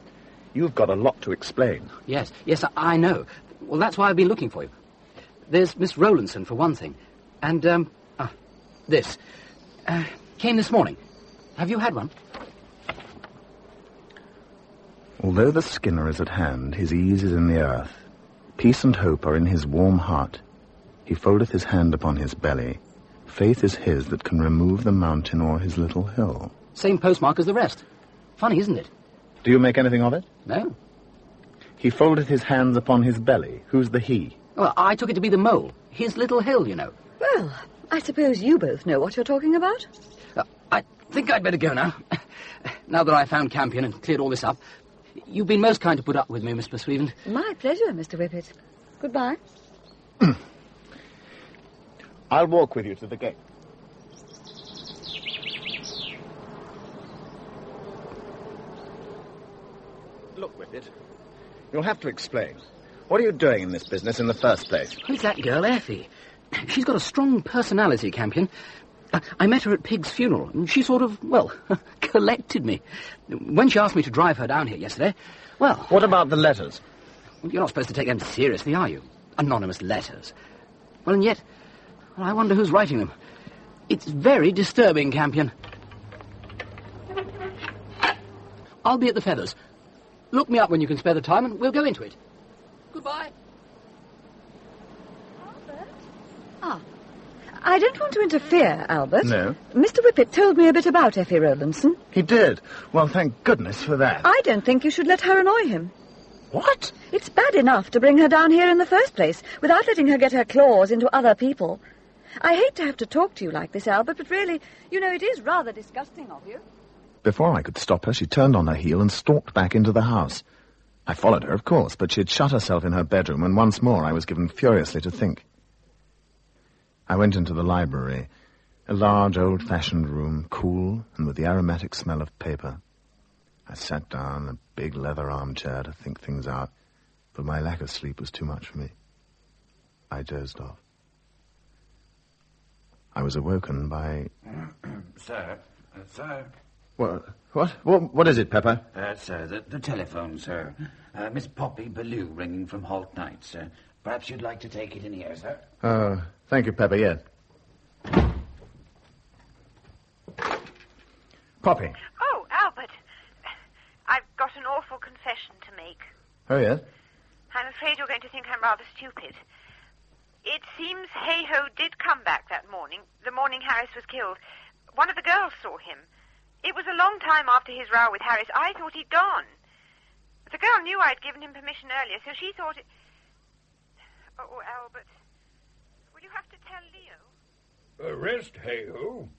You've got a lot to explain. Yes, I know. Well, that's why I've been looking for you. There's Miss Rowlandson, for one thing. And, this. Came this morning. Have you had one? Although the Skinner is at hand, his ease is in the earth. Peace and hope are in his warm heart. He foldeth his hand upon his belly. Faith is his that can remove the mountain or his little hill. Same postmark as the rest. Funny, isn't it? Do you make anything of it? No. He foldeth his hands upon his belly. Who's the he? Well, I took it to be the mole. His little hill, you know. Well, I suppose you both know what you're talking about. I think I'd better go now. Now that I found Campion and cleared all this up. You've been most kind to put up with me, Miss Pursuivant. My pleasure, Mr. Whippet. Goodbye. I'll walk with you to the gate. Look, Whippet, you'll have to explain. What are you doing in this business in the first place? Who's that girl, Effie? She's got a strong personality, Campion. I met her at Pig's funeral, and she sort of, well, collected me. When she asked me to drive her down here yesterday, well... What about the letters? You're not supposed to take them seriously, are you? Anonymous letters. Well, and yet, I wonder who's writing them. It's very disturbing, Campion. I'll be at the Feathers. Look me up when you can spare the time, and we'll go into it. Goodbye. I don't want to interfere, Albert. No. Mr. Whippet told me a bit about Effie Rowlandson. He did? Well, thank goodness for that. I don't think you should let her annoy him. What? It's bad enough to bring her down here in the first place, without letting her get her claws into other people. I hate to have to talk to you like this, Albert, but really, you know, it is rather disgusting of you. Before I could stop her, she turned on her heel and stalked back into the house. I followed her, of course, but she had shut herself in her bedroom, and once more I was given furiously to think. I went into the library, a large, old-fashioned room, cool and with the aromatic smell of paper. I sat down in a big leather armchair to think things out, but my lack of sleep was too much for me. I dozed off. I was awoken by... Sir. What is it, Pepper? Sir, the telephone, sir. Miss Poppy Ballou ringing from Holt Night, sir. Perhaps you'd like to take it in here, sir? Oh, thank you, Pepper, yes. Poppy. Oh, Albert. I've got an awful confession to make. Oh, yes? I'm afraid you're going to think I'm rather stupid. It seems Hay-Ho did come back that morning, the morning Harris was killed. One of the girls saw him. It was a long time after his row with Harris. I thought he'd gone. The girl knew I'd given him permission earlier, so she thought it... Oh, Albert, will you have to tell Leo? Arrest Hay-Ho?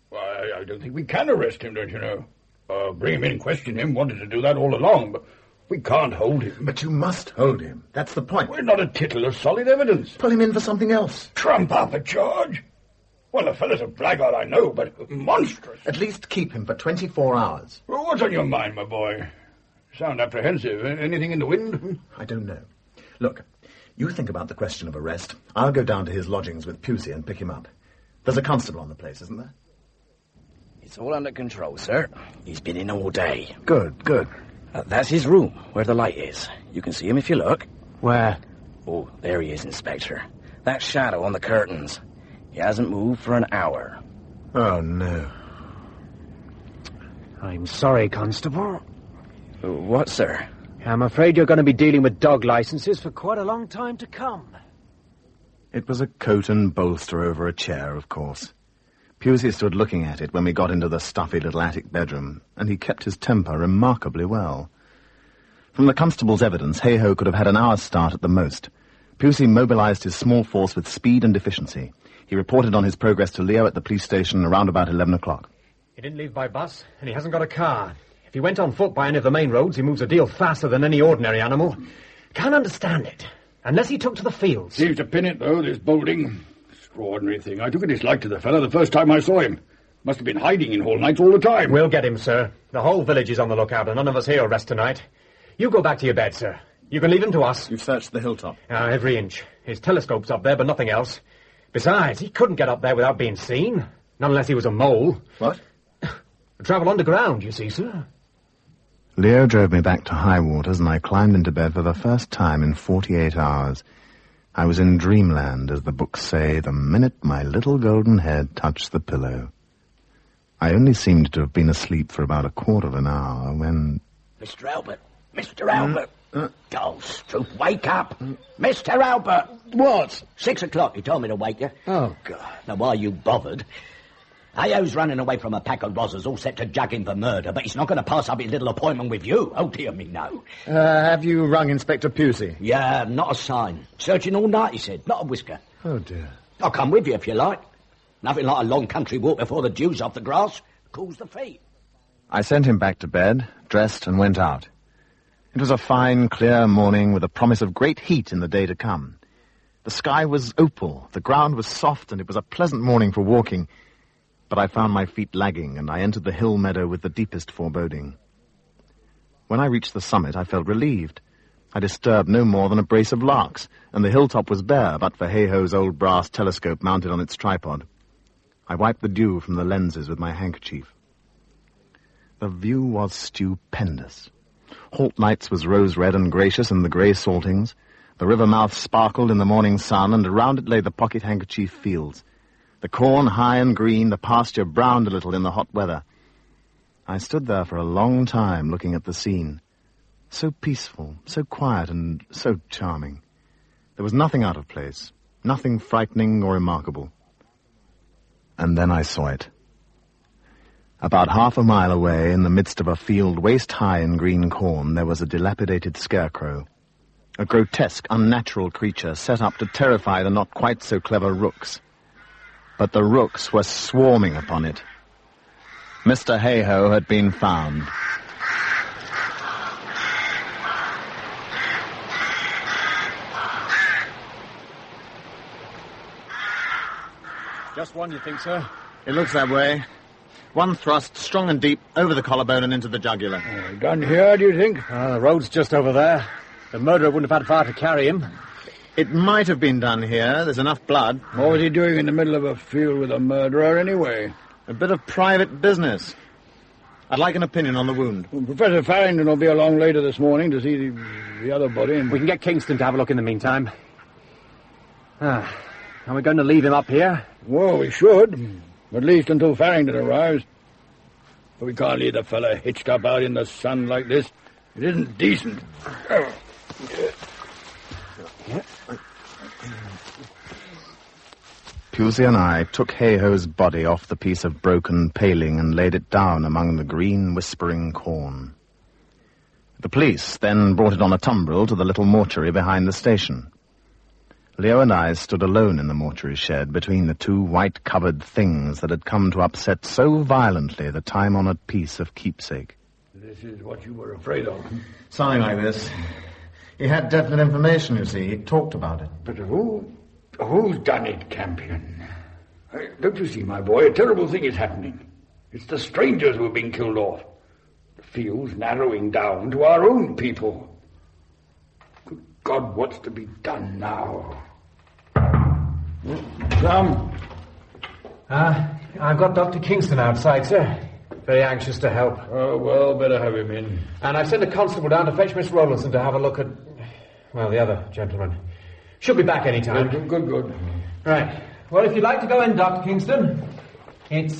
Why, I don't think we can arrest him, don't you know? Bring him in, question him, wanted to do that all along, but we can't hold him. But you must hold him. That's the point. We're not a tittle of solid evidence. Pull him in for something else. Trump up a charge? Well, the fellow's a blackguard, I know, but monstrous. At least keep him for 24 hours. Well, what's on your mind, my boy? You sound apprehensive. Anything in the wind? I don't know. Look, you think about the question of arrest. I'll go down to his lodgings with Pusey and pick him up. There's a constable on the place, isn't there? It's all under control, sir. He's been in all day. Good, good. That's his room, where the light is. You can see him if you look. Where? Oh, there he is, Inspector. That shadow on the curtains. He hasn't moved for an hour. Oh, no. I'm sorry, Constable. What, sir? I'm afraid you're going to be dealing with dog licenses for quite a long time to come. It was a coat and bolster over a chair, of course. Pusey stood looking at it when we got into the stuffy little attic bedroom, and he kept his temper remarkably well. From the constable's evidence, Hay-Ho could have had an hour's start at the most. Pusey mobilized his small force with speed and efficiency. He reported on his progress to Leo at the police station around about 11 o'clock. He didn't leave by bus, and he hasn't got a car. If he went on foot by any of the main roads, he moves a deal faster than any ordinary animal. Can't understand it. Unless he took to the fields. Seems to pin it, though, this bolting. Extraordinary thing. I took a dislike to the fellow the first time I saw him. Must have been hiding in Hall Nights all the time. We'll get him, sir. The whole village is on the lookout, and none of us here will rest tonight. You go back to your bed, sir. You can leave him to us. You've searched the hilltop? Every inch. His telescope's up there, but nothing else. Besides, he couldn't get up there without being seen. Not unless he was a mole. What? Travel underground, you see, sir. Leo drove me back to high waters, and I climbed into bed for the first time in 48 hours. I was in dreamland, as the books say, the minute my little golden head touched the pillow. I only seemed to have been asleep for about a quarter of an hour when... Mr. Albert! Mr. Albert! Oh, Stroop, wake up! Mr. Albert! What? 6 o'clock, he told me to wake you. Oh, God. Now, why you bothered? Ayo's running away from a pack of rozzers all set to jug him for murder, but he's not going to pass up his little appointment with you. Oh, dear me, no. Have you rung Inspector Pusey? Yeah, not a sign. Searching all night, he said. Not a whisker. Oh, dear. I'll come with you if you like. Nothing like a long country walk before the dew's off the grass. Cools the feet. I sent him back to bed, dressed, and went out. It was a fine, clear morning with a promise of great heat in the day to come. The sky was opal, the ground was soft, and it was a pleasant morning for walking. But I found my feet lagging, and I entered the hill meadow with the deepest foreboding. When I reached the summit, I felt relieved. I disturbed no more than a brace of larks, and the hilltop was bare but for Hay-Ho's old brass telescope mounted on its tripod. I wiped the dew from the lenses with my handkerchief. The view was stupendous. Holt Knights was rose-red and gracious in the grey saltings. The river mouth sparkled in the morning sun, and around it lay the pocket-handkerchief fields. The corn high and green, the pasture browned a little in the hot weather. I stood there for a long time looking at the scene. So peaceful, so quiet, and so charming. There was nothing out of place, nothing frightening or remarkable. And then I saw it. About half a mile away, in the midst of a field waist-high in green corn, there was a dilapidated scarecrow. A grotesque, unnatural creature set up to terrify the not-quite-so-clever rooks. But the rooks were swarming upon it. Mr. Hay-Ho had been found. Just one, you think, sir? It looks that way. One thrust, strong and deep, over the collarbone and into the jugular. Done here, do you think? The road's just over there. The murderer wouldn't have had far to carry him. It might have been done here. There's enough blood. What was he doing in the middle of a field with a murderer, anyway? A bit of private business. I'd like an opinion on the wound. Well, Professor Farrington will be along later this morning to see the other body. And... We can get Kingston to have a look in the meantime. Are we going to leave him up here? Well, we should. At least until Farrington arrives. But we can't leave the fella hitched up out in the sun like this. It isn't decent. Pusey and I took Hay-Ho's body off the piece of broken paling and laid it down among the green, whispering corn. The police then brought it on a tumbril to the little mortuary behind the station. Leo and I stood alone in the mortuary shed between the two white-covered things that had come to upset so violently the time-honored piece of keepsake. This is what you were afraid of. Something like this. He had definite information, you see. He talked about it. But who's done it, Campion? Don't you see, my boy, a terrible thing is happening. It's the strangers who are being killed off. The field's narrowing down to our own people. Good God, what's to be done now? Come. I've got Dr. Kingston outside, sir. Very anxious to help. Oh, well, better have him in. And I've sent a constable down to fetch Miss Rowlandson to have a look at, well, the other gentleman. She'll be back any time. Good. Right. Well, if you'd like to go in, Dr. Kingston, it's,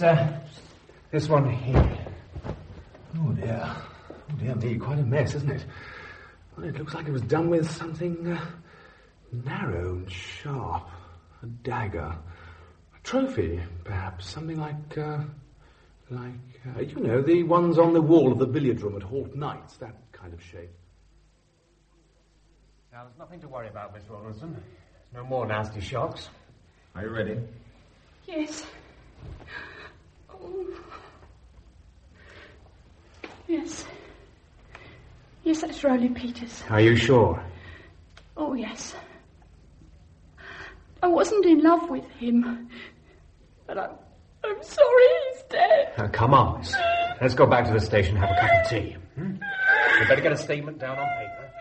this one here. Oh, dear me, quite a mess, isn't it? Well, it looks like it was done with something, narrow and sharp. A dagger. A trophy, perhaps. Something like, you know, the ones on the wall of the billiard room at Holt Knights. That kind of shape. Now, there's nothing to worry about, Miss Rowlandson. No more nasty shocks. Are you ready? Yes. Oh. Yes. Yes, that's Rowley Peters. Are you sure? Oh, yes. I wasn't in love with him, but I'm sorry he's dead. Now, come on, miss. Let's go back to the station and have a cup of tea. We better get a statement down on paper.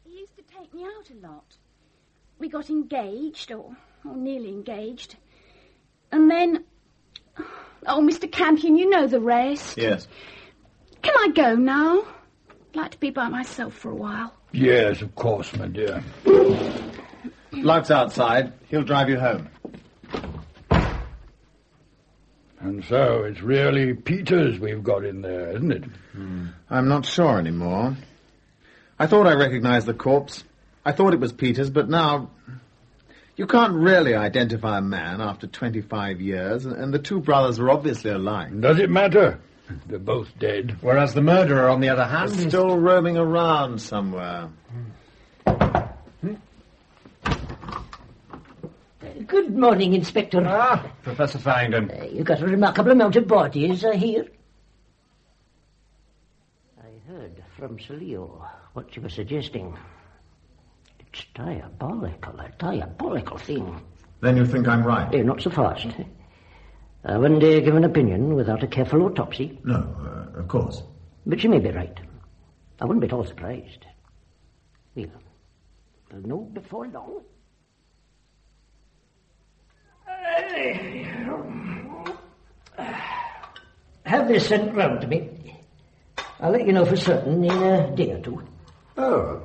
He used to take me out a lot. We got engaged, or nearly engaged. And then... Oh, Mr. Campion, you know the rest. Yes. Can I go now? I'd like to be by myself for a while. Yes, of course, my dear. Lugg's outside. He'll drive you home. And so it's really Peters we've got in there, isn't it? I'm not sure anymore. I thought I recognized the corpse. I thought it was Peters, but now... You can't really identify a man after 25 years, and the two brothers are obviously alike. Does it matter? They're both dead. Whereas the murderer, on the other hand... is still roaming around somewhere. Good morning, Inspector. Ah, Professor Farrington. You've got a remarkable amount of bodies here. I heard from Sir Leo what you were suggesting. It's diabolical, a diabolical thing. Then you think I'm right? Not so fast. I wouldn't dare give an opinion without a careful autopsy. No, of course. But you may be right. I wouldn't be at all surprised. We'll know before long. Have this sent round to me. I'll let you know for certain in a day or two. Oh,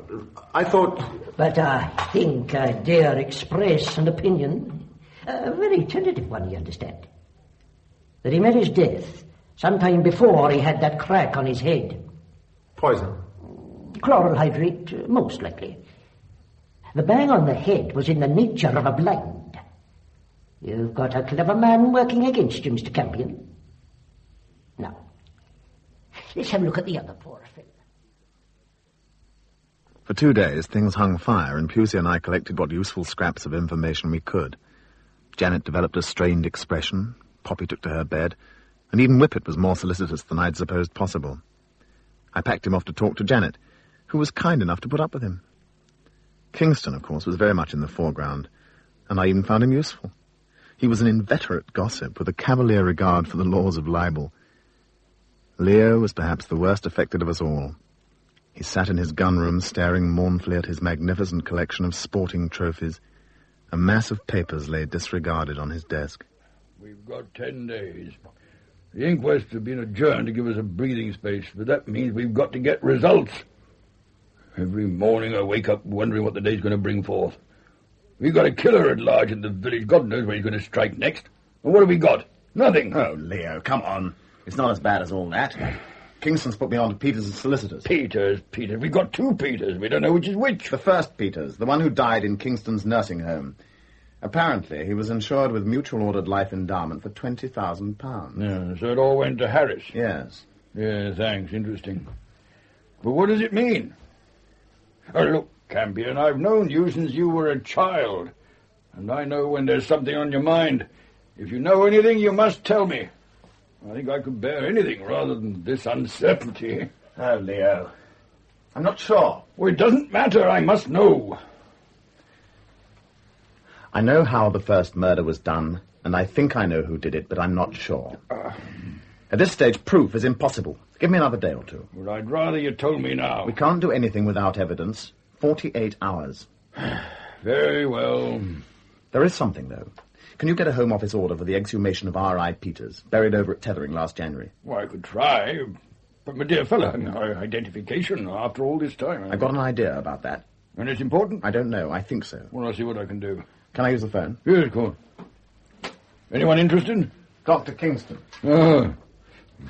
I thought... But I think I dare express an opinion, a very tentative one, you understand, that he met his death sometime before he had that crack on his head. Poison? Chloral hydrate, most likely. The bang on the head was in the nature of a blind. You've got a clever man working against you, Mr. Campion. Now, let's have a look at the other poor fellow. For 2 days, things hung fire, and Pusey and I collected what useful scraps of information we could. Janet developed a strained expression, Poppy took to her bed, and even Whippet was more solicitous than I'd supposed possible. I packed him off to talk to Janet, who was kind enough to put up with him. Kingston, of course, was very much in the foreground, and I even found him useful. He was an inveterate gossip with a cavalier regard for the laws of libel. Leo was perhaps the worst affected of us all. He sat in his gun-room staring mournfully at his magnificent collection of sporting trophies. A mass of papers lay disregarded on his desk. We've got 10 days. The inquests have been adjourned to give us a breathing space, but that means we've got to get results. Every morning I wake up wondering what the day's going to bring forth. We've got a killer at large in the village. God knows where he's going to strike next. And what have we got? Nothing. Oh, Leo, come on. It's not as bad as all that. Kingston's put me on to Peters' solicitors. Peters. We've got 2 Peters. We don't know which is which. The first Peters, the one who died in Kingston's nursing home. Apparently, he was insured with mutual ordered life endowment for £20,000. Yeah, so it all went to Harris? Yes. Yeah, thanks. Interesting. But what does it mean? Oh, look, Campion, I've known you since you were a child. And I know when there's something on your mind. If you know anything, you must tell me. I think I could bear anything rather than this uncertainty. Oh, Leo. I'm not sure. Well, it doesn't matter. I must know. I know how the first murder was done, and I think I know who did it, but I'm not sure. At this stage, proof is impossible. Give me another day or 2. Well, I'd rather you told me now. We can't do anything without evidence. 48 hours. Very well. There is something, though. Can you get a Home Office order for the exhumation of R.I. Peters, buried over at Tethering last January? Well, I could try. But, my dear fellow, identification after all this time. I've got an idea about that. And it's important? I don't know. I think so. Well, I'll see what I can do. Can I use the phone? Yes, of course. Anyone interested? Dr. Kingston. Oh,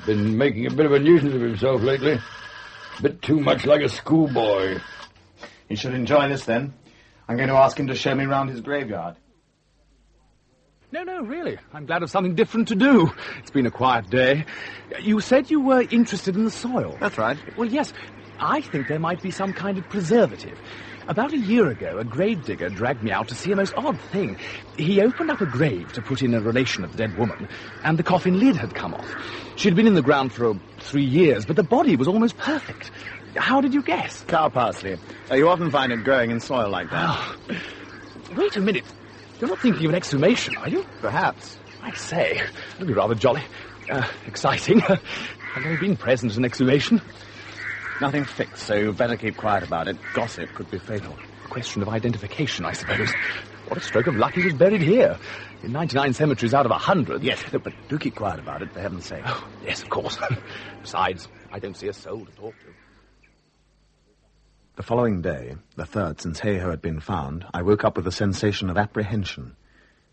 been making a bit of a nuisance of himself lately. A bit too much like a schoolboy. He should enjoy this, then. I'm going to ask him to show me round his graveyard. No, really. I'm glad of something different to do. It's been a quiet day. You said you were interested in the soil. That's right. Well, yes. I think there might be some kind of preservative. About a year ago, a grave digger dragged me out to see a most odd thing. He opened up a grave to put in a relation of the dead woman, and the coffin lid had come off. She'd been in the ground for 3 years, but the body was almost perfect. How did you guess? Cow parsley. You often find it growing in soil like that. Oh. Wait a minute. You're not thinking of an exhumation, are you? Perhaps. I say, that'd be rather jolly. Exciting. I've never been present at an exhumation. Nothing fixed, so you'd better keep quiet about it. Gossip could be fatal. A question of identification, I suppose. What a stroke of luck he was buried here. In 99 cemeteries out of 100. Yes, but do keep quiet about it, for heaven's sake. Oh, yes, of course. Besides, I don't see a soul to talk to. The following day, the 3rd since Hay-Ho had been found, I woke up with a sensation of apprehension,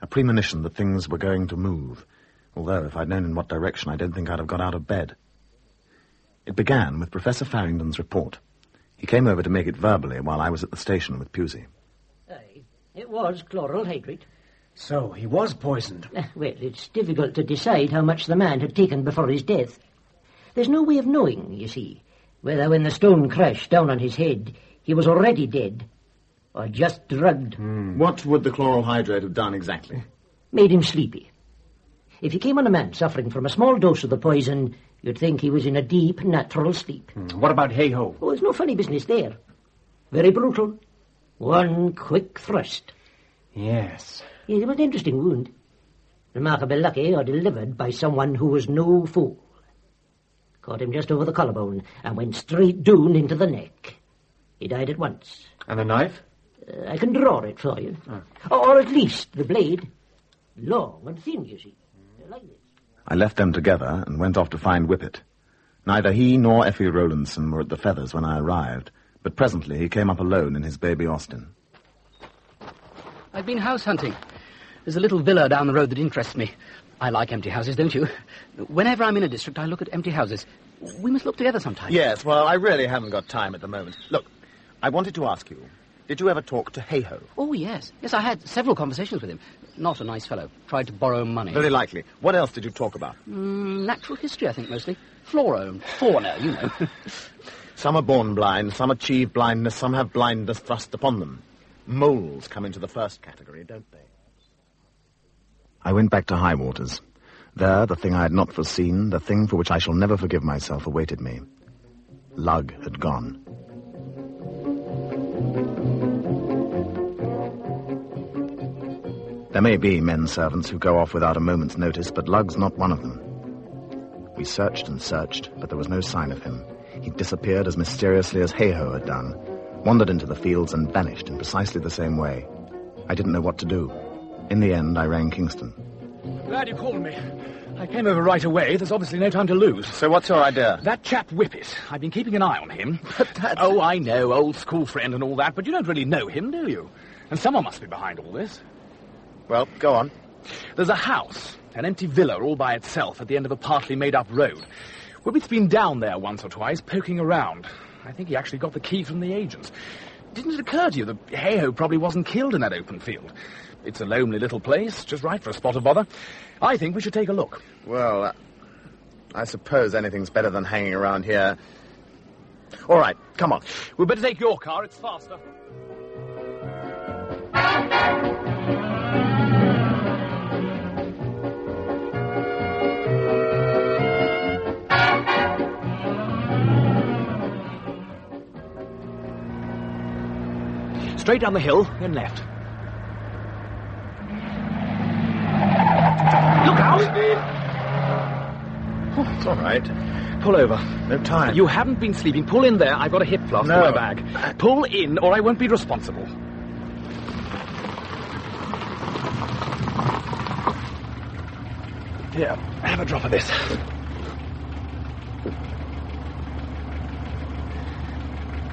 a premonition that things were going to move, although if I'd known in what direction, I don't think I'd have got out of bed. It began with Professor Farrington's report. He came over to make it verbally while I was at the station with Pusey. It was chloral hydrate. So, he was poisoned? Well, it's difficult to decide how much the man had taken before his death. There's no way of knowing, you see, whether when the stone crashed down on his head, he was already dead, or just drugged. What would the chloral hydrate have done exactly? Made him sleepy. If you came on a man suffering from a small dose of the poison, you'd think he was in a deep, natural sleep. What about Hey-Ho? Oh, there's no funny business there. Very brutal. One quick thrust. Yes. It was an interesting wound. Remarkably lucky or delivered by someone who was no fool. Caught him just over the collarbone and went straight down into the neck. He died at once. And the knife? I can draw it for you. Or at least the blade. Long and thin, you see. Like this. I left them together and went off to find Whippet. Neither he nor Effie Rowlandson were at the Feathers when I arrived, but presently he came up alone in his baby Austin. I've been house hunting. There's a little villa down the road that interests me. I like empty houses, don't you? Whenever I'm in a district, I look at empty houses. We must look together sometime. Yes, well, I really haven't got time at the moment. Look, I wanted to ask you, did you ever talk to Hey-Ho? Oh, yes. Yes, I had several conversations with him. Not a nice fellow. Tried to borrow money. Very likely. What else did you talk about? Natural history, I think, mostly. Flora and fauna, you know. Some are born blind, some achieve blindness, some have blindness thrust upon them. Moles come into the first category, don't they? I went back to High Waters. There, the thing I had not foreseen, the thing for which I shall never forgive myself, awaited me. Lugg had gone. There may be men servants who go off without a moment's notice, but Lugg's not one of them. We searched and searched, but there was no sign of him. He disappeared as mysteriously as Hey-Ho had done, wandered into the fields and vanished in precisely the same way. I didn't know what to do. In the end, I rang Kingston. Glad you called me. I came over right away. There's obviously no time to lose. So what's your idea? That chap Whippet. I've been keeping an eye on him. Oh, I know, old school friend and all that, but you don't really know him, do you? And someone must be behind all this. Well, go on. There's a house, an empty villa all by itself at the end of a partly made-up road. Whippet's been down there once or twice, poking around. I think he actually got the key from the agents. Didn't it occur to you that Hey-Ho probably wasn't killed in that open field? It's a lonely little place, just right for a spot of bother. I think we should take a look. Well, I suppose anything's better than hanging around here. All right, come on. We'd better take your car, it's faster. Straight down the hill, then left. Look out! Oh, it's all right. Pull over. No time. You haven't been sleeping. Pull in there. I've got a hip flask in my bag. Pull in, or I won't be responsible. Here, have a drop of this.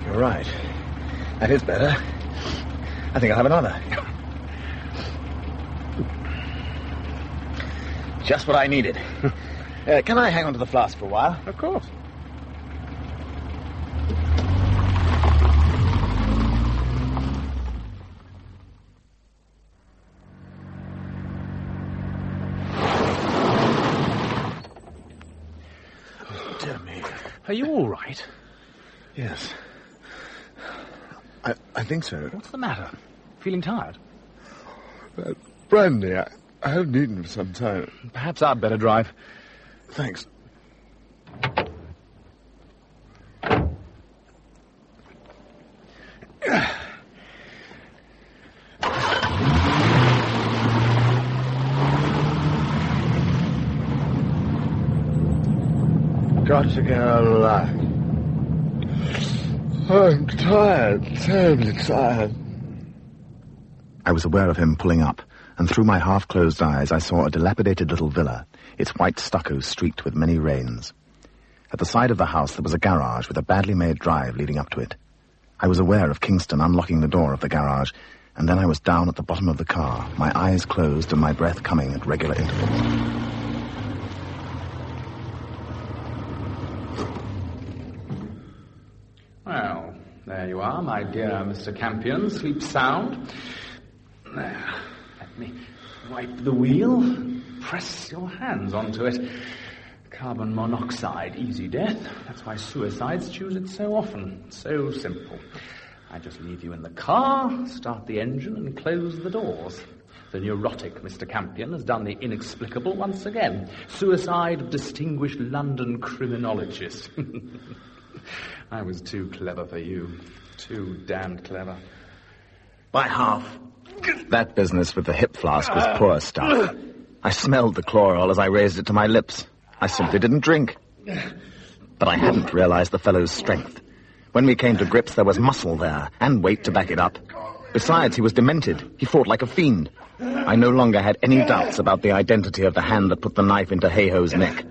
You're right. That is better. I think I'll have another. Just what I needed. Can I hang on to the flask for a while? Of course. Oh, dear me. Are you all right? Yes. I think so. What's the matter? Feeling tired? Brandy, I haven't eaten for some time. Perhaps I'd better drive. Thanks. Got to get alive. I'm tired, terribly tired. I was aware of him pulling up, and through my half-closed eyes I saw a dilapidated little villa, its white stucco streaked with many rains. At the side of the house there was a garage with a badly made drive leading up to it. I was aware of Kingston unlocking the door of the garage, and then I was down at the bottom of the car, my eyes closed and my breath coming at regular intervals. Well, there you are, my dear Mr. Campion. Sleep sound. There. Let me wipe the wheel. Press your hands onto it. Carbon monoxide, easy death. That's why suicides choose it so often. So simple. I just leave you in the car, start the engine, and close the doors. The neurotic Mr. Campion has done the inexplicable once again. Suicide of distinguished London criminologist. I was too clever for you. Too damned clever. By half. That business with the hip flask was poor stuff. I smelled the chloral as I raised it to my lips. I simply didn't drink. But I hadn't realized the fellow's strength. When we came to grips, there was muscle there, and weight to back it up. Besides, he was demented. He fought like a fiend. I no longer had any doubts about the identity of the hand that put the knife into Hay-Ho's neck.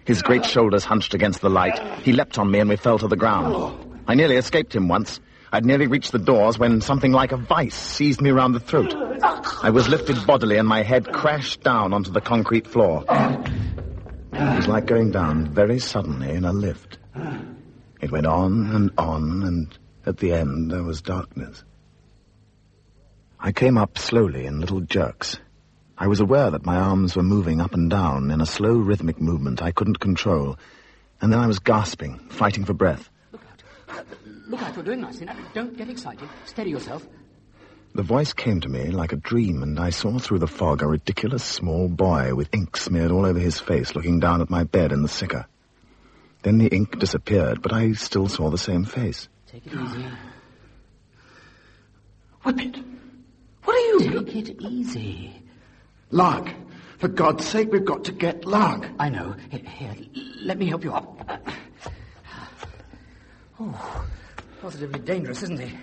His great shoulders hunched against the light. He leapt on me and we fell to the ground. I nearly escaped him once. I'd nearly reached the doors when something like a vice seized me round the throat. I was lifted bodily and my head crashed down onto the concrete floor. It was like going down very suddenly in a lift. It went on, and at the end there was darkness. I came up slowly in little jerks. I was aware that my arms were moving up and down in a slow rhythmic movement I couldn't control, and then I was gasping, fighting for breath. Look out, you're doing nicely. Now, don't get excited. Steady yourself. The voice came to me like a dream, and I saw through the fog a ridiculous small boy with ink smeared all over his face looking down at my bed in the sicker. Then the ink disappeared, but I still saw the same face. Take it easy. Whip it. What are you... Take it easy. Lugg, for God's sake, we've got to get Lugg. I know. Here, let me help you up. Oh, positively dangerous, isn't he?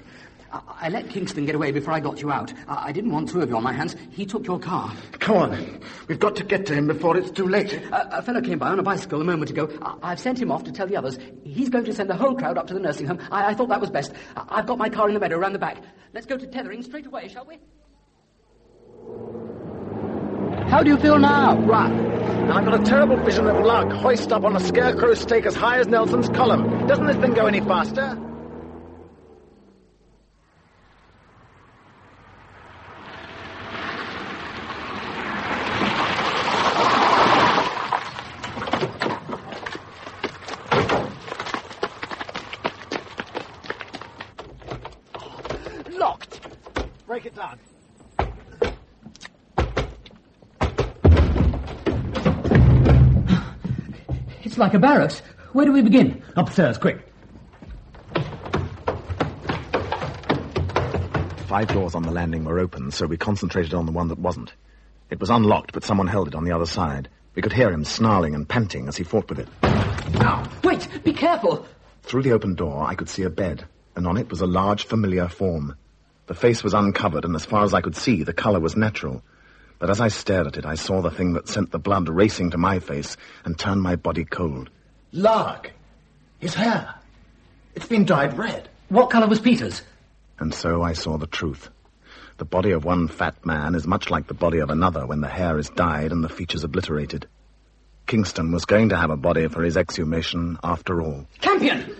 I let Kingston get away before I got you out. I didn't want two of you on my hands. He took your car. Come on. We've got to get to him before it's too late. A fellow came by on a bicycle a moment ago. I've sent him off to tell the others. He's going to send the whole crowd up to the nursing home. I thought that was best. I've got my car in the meadow round the back. Let's go to tethering straight away, shall we? How do you feel now? Right. And I've got a terrible vision of Lugg hoist up on a scarecrow stake as high as Nelson's column. Doesn't this thing go any faster? Locked. Break it down. It's like a barracks. Where do we begin? Upstairs, quick. 5 doors on the landing were open, so we concentrated on the one that wasn't. It was unlocked, but someone held it on the other side. We could hear him snarling and panting as he fought with it. Now, wait! Be careful! Through the open door, I could see a bed, and on it was a large, familiar form. The face was uncovered, and as far as I could see, the colour was natural. But as I stared at it, I saw the thing that sent the blood racing to my face and turned my body cold. Lugg. His hair. It's been dyed red. What colour was Peter's? And so I saw the truth. The body of one fat man is much like the body of another when the hair is dyed and the features obliterated. Kingston was going to have a body for his exhumation after all. Campion!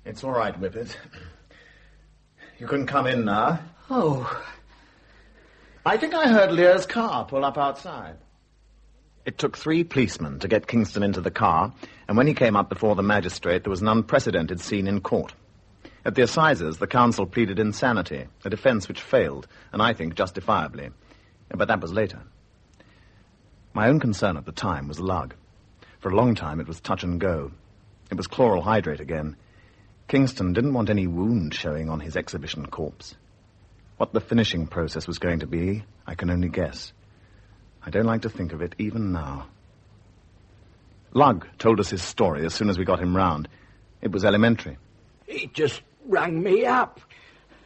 It's all right, Whippet. You can come in now. Oh. I think I heard Lear's car pull up outside. It took 3 policemen to get Kingston into the car, and when he came up before the magistrate, there was an unprecedented scene in court. At the assizes, the counsel pleaded insanity, a defence which failed, and I think justifiably. But that was later. My own concern at the time was Lugg. For a long time, it was touch and go. It was chloral hydrate again. Kingston didn't want any wound showing on his exhibition corpse. What the finishing process was going to be, I can only guess. I don't like to think of it even now. Lugg told us his story as soon as we got him round. It was elementary. He just rang me up.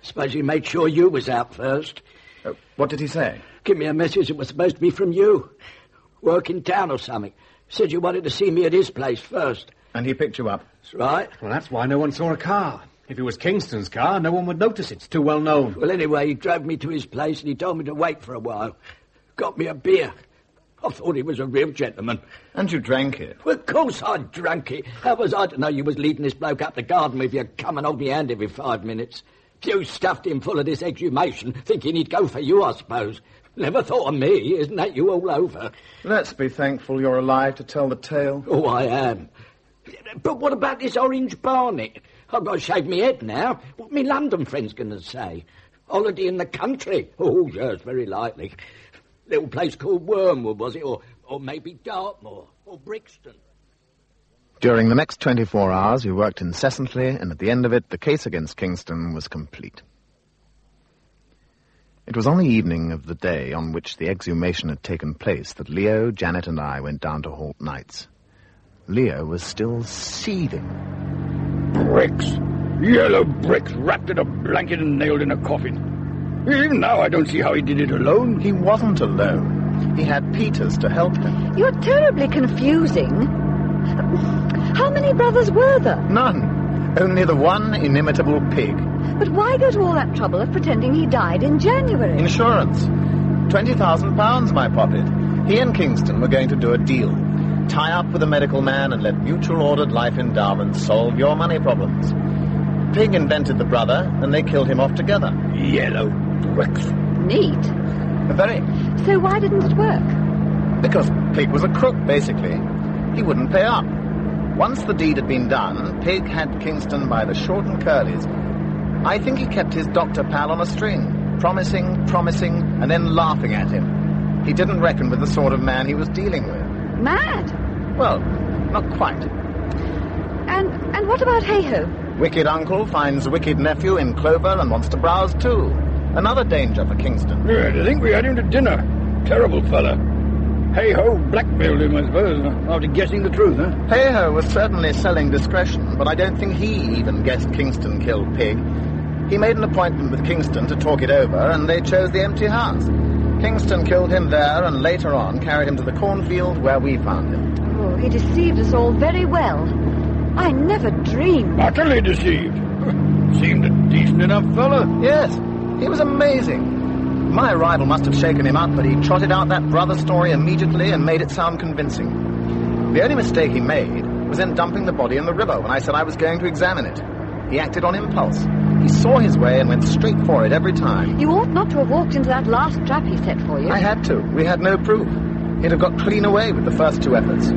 Suppose he made sure you was out first. What did he say? Give me a message. It was supposed to be from you. Work in town or something. Said you wanted to see me at his place first. And he picked you up? That's right. Well, that's why no one saw a car. If it was Kingston's car, no one would notice it. It's too well known. Well, anyway, he drove me to his place and he told me to wait for a while. Got me a beer. I thought he was a real gentleman. And you drank it? Well, of course I drank it. How was I to know you was leading this bloke up the garden with you come and hold me hand every 5 minutes? You stuffed him full of this exhumation, thinking he'd go for you, I suppose. Never thought of me. Isn't that you all over? Let's be thankful you're alive to tell the tale. Oh, I am. But what about this orange barnet? I've got to shave my head now. What me London friends going to say? Holiday in the country? Oh, yes, very likely. Little place called Wormwood, was it? Or maybe Dartmoor or Brixton. During the next 24 hours, we worked incessantly, and at the end of it, the case against Kingston was complete. It was on the evening of the day on which the exhumation had taken place that Leo, Janet, and I went down to Holt Knights. Leo was still seething. Bricks. Yellow bricks wrapped in a blanket and nailed in a coffin. Even now I don't see how he did it alone. He wasn't alone. He had Peters to help him. You're terribly confusing. How many brothers were there? None. Only the one inimitable pig. But why go to all that trouble of pretending he died in January? Insurance. £20,000 my pocket. He and Kingston were going to do a deal. Tie up with a medical man and let mutual ordered life endowments solve your money problems. Pig invented the brother, and they killed him off together. Yellow bricks. Neat. Very. So why didn't it work? Because Pig was a crook, basically. He wouldn't pay up. Once the deed had been done, Pig had Kingston by the short and curlies. I think he kept his doctor pal on a string, promising, and then laughing at him. He didn't reckon with the sort of man he was dealing with. Mad? Well, not quite. And what about Hey-Ho? Wicked uncle finds wicked nephew in clover and wants to browse too. Another danger for Kingston. Yeah, I think we had him to dinner. Terrible fella. Hey-Ho blackmailed him, I suppose, after guessing the truth, huh? Hey-Ho was certainly selling discretion, but I don't think he even guessed Kingston killed Pig. He made an appointment with Kingston to talk it over, and they chose the empty house. Kingston killed him there, and later on carried him to the cornfield where we found him. Oh, he deceived us all very well. I never dreamed. Utterly deceived. Seemed a decent enough fella. Yes, he was amazing. My arrival must have shaken him up, but he trotted out that brother story immediately and made it sound convincing. The only mistake he made was in dumping the body in the river when I said I was going to examine it. He acted on impulse. He saw his way and went straight for it every time. You ought not to have walked into that last trap he set for you. I had to. We had no proof. He'd have got clean away with the first two efforts.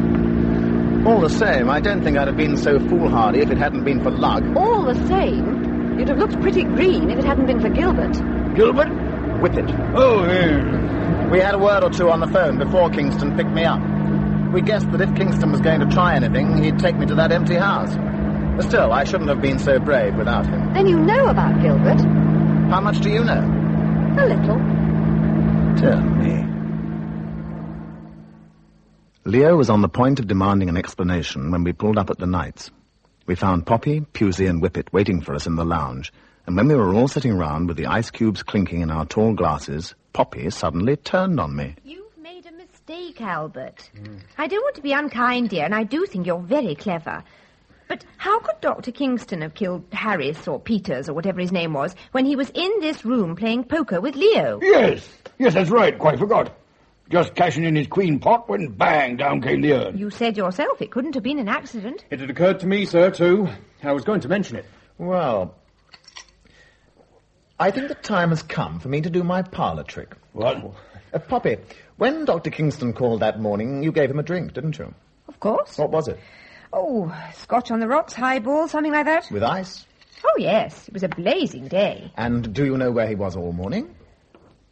All the same, I don't think I'd have been so foolhardy if it hadn't been for Lugg. All the same, you'd have looked pretty green if it hadn't been for Gilbert. Gilbert? Whippet. Oh, yeah. We had a word or two on the phone before Kingston picked me up. We guessed that if Kingston was going to try anything, he'd take me to that empty house. But still, I shouldn't have been so brave without him. Then you know about Gilbert. How much do you know? A little. Tell me. Leo was on the point of demanding an explanation when we pulled up at the Knights. We found Poppy, Pusey, and Whippet waiting for us in the lounge, and when we were all sitting round with the ice cubes clinking in our tall glasses, Poppy suddenly turned on me. You've made a mistake, Albert. I don't want to be unkind, dear, and I do think you're very clever. But how could Dr. Kingston have killed Harris or Peters or whatever his name was when he was in this room playing poker with Leo? Yes, that's right. Quite forgot. Just cashing in his queen pot when bang, down came the urn. You said yourself it couldn't have been an accident. It had occurred to me, sir, too. I was going to mention it. Well, I think the time has come for me to do my parlour trick. What? Poppy, when Dr. Kingston called that morning, you gave him a drink, didn't you? Of course. What was it? Oh, scotch on the rocks, highball, something like that. With ice? Oh, yes. It was a blazing day. And do you know where he was all morning?